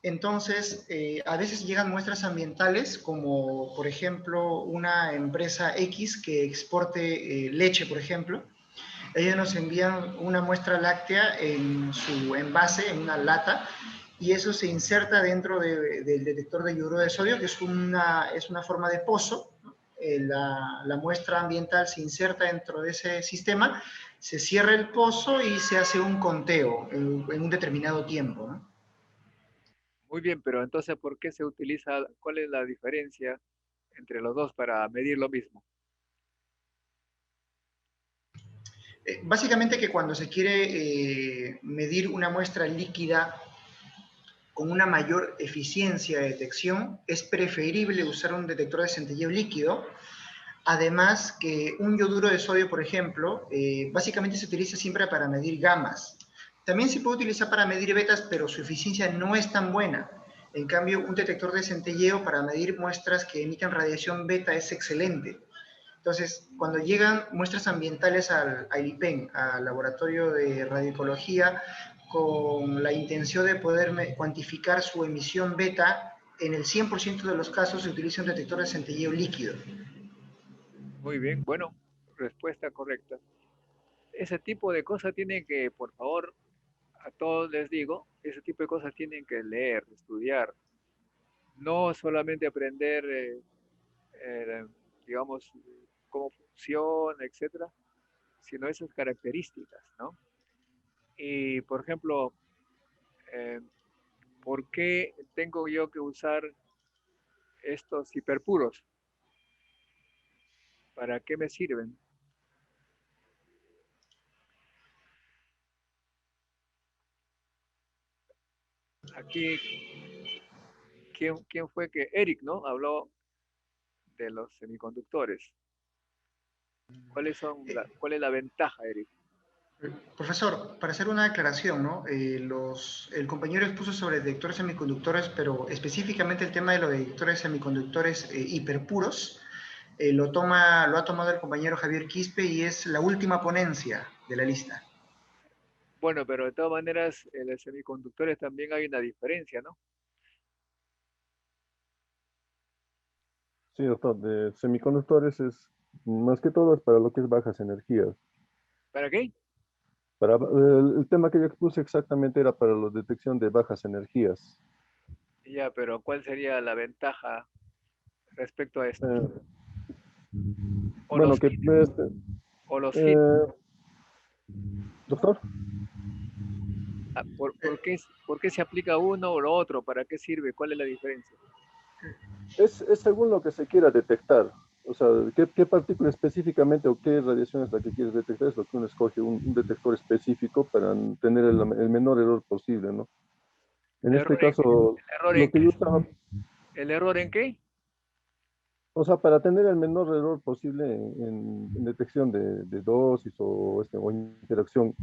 entonces a veces llegan muestras ambientales como por ejemplo una empresa X que exporte leche, por ejemplo. Ellos nos envían una muestra láctea en su envase, en una lata, y eso se inserta dentro del detector de yoduro de sodio, que es una forma de pozo. La muestra ambiental se inserta dentro de ese sistema, se cierra el pozo y se hace un conteo en un determinado tiempo, ¿no? Muy bien, pero entonces, ¿por qué se utiliza, cuál es la diferencia entre los dos para medir lo mismo? Básicamente que cuando se quiere medir una muestra líquida con una mayor eficiencia de detección, es preferible usar un detector de centelleo líquido. Además que un yoduro de sodio, por ejemplo, básicamente se utiliza siempre para medir gamas. También se puede utilizar para medir betas, pero su eficiencia no es tan buena. En cambio, un detector de centelleo para medir muestras que emiten radiación beta es excelente. Entonces, cuando llegan muestras ambientales al IPEN, al Laboratorio de Radioecología, con la intención de poder cuantificar su emisión beta, en el 100% de los casos se utiliza un detector de centelleo líquido. Muy bien, bueno, respuesta correcta. Ese tipo de cosas tienen que, por favor, a todos les digo, ese tipo de cosas tienen que leer, estudiar, no solamente aprender, digamos, cómo funciona, etcétera, sino esas características, ¿no? Y, por ejemplo, eh, ¿por qué tengo yo que usar estos hiperpuros? ¿Para qué me sirven? Aquí, ¿quién fue que? Eric, ¿no? Habló de los semiconductores. ¿Cuál es la ventaja, Eric? Profesor, para hacer una aclaración, ¿no? El compañero expuso sobre detectores semiconductores, pero específicamente el tema de los detectores semiconductores hiperpuros lo ha tomado el compañero Javier Quispe y es la última ponencia de la lista. Bueno, pero de todas maneras, en los semiconductores también hay una diferencia, ¿no? Sí, doctor, de semiconductores es más que todo es para lo que es bajas energías. ¿Para qué? El tema que yo expuse exactamente era para la detección de bajas energías. Ya, pero ¿cuál sería la ventaja respecto a esto? Eh, O los bueno, que hit, o los hit. eh, doctor, Ah, ¿por qué se aplica uno o lo otro? ¿Para qué sirve? ¿Cuál es la diferencia? es según lo que se quiera detectar. O sea, qué partícula específicamente o qué radiación es la que quieres detectar, es lo que uno escoge, un detector específico para tener el menor error posible, ¿no? En ¿El error este en qué? caso, ¿El error lo en que qué? yo estaba, ¿El error en qué? o sea, para tener el menor error posible en detección de dosis o interacción,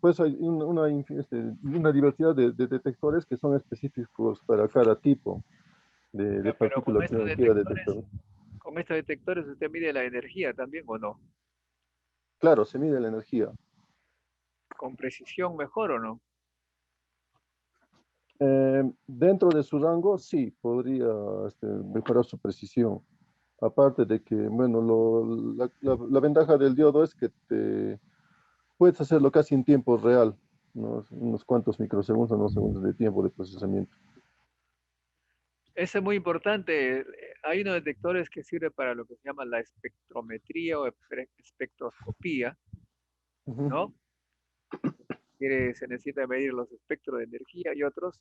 pues hay una diversidad de detectores que son específicos para cada tipo de Ya, pero partícula que uno quiera detectar. con estos detectores usted mide la energía también, ¿o no? Claro, se mide la energía. ¿Con precisión mejor o no? Dentro de su rango, sí, podría mejorar su precisión. Aparte de que, bueno, la ventaja del diodo es que puedes hacerlo casi en tiempo real, ¿no? Unos cuantos microsegundos, unos segundos de tiempo de procesamiento. Eso es muy importante. Hay unos detectores que sirven para lo que se llama la espectrometría o espectroscopía, Ujú. ¿no? Que se necesita medir los espectros de energía y otros.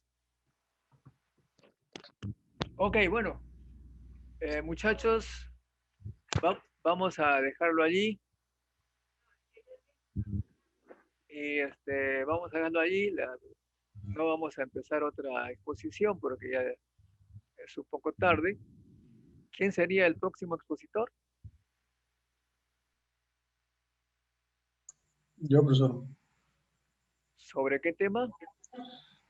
Ok, bueno, muchachos, Vamos a dejarlo allí. Y vamos a dejarlo allí. No vamos a empezar otra exposición porque ya es un poco tarde. ¿Quién sería el próximo expositor? Yo, profesor, ¿Sobre qué tema?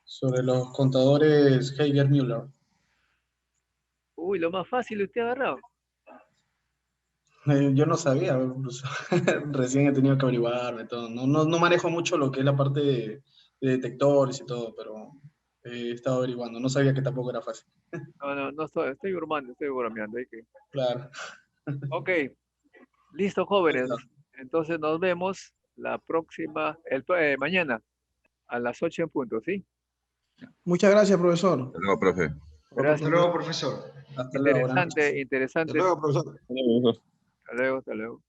sobre los contadores Heiger-Müller. Uy, lo más fácil usted ha agarrado. Yo no sabía, profesor. Recién he tenido que averiguarme todo. No manejo mucho lo que es la parte de detectores y todo, pero he estado averiguando. No sabía que tampoco era fácil. No estoy bromeando, estoy bromeando. Claro. Ok, listo, jóvenes. Entonces nos vemos la próxima, mañana a las 8 en punto, ¿sí? Muchas gracias, profesor. Hasta luego, profe. Gracias. Hasta luego, profesor. Hasta luego. Interesante. Hasta luego, profesor. Hasta luego.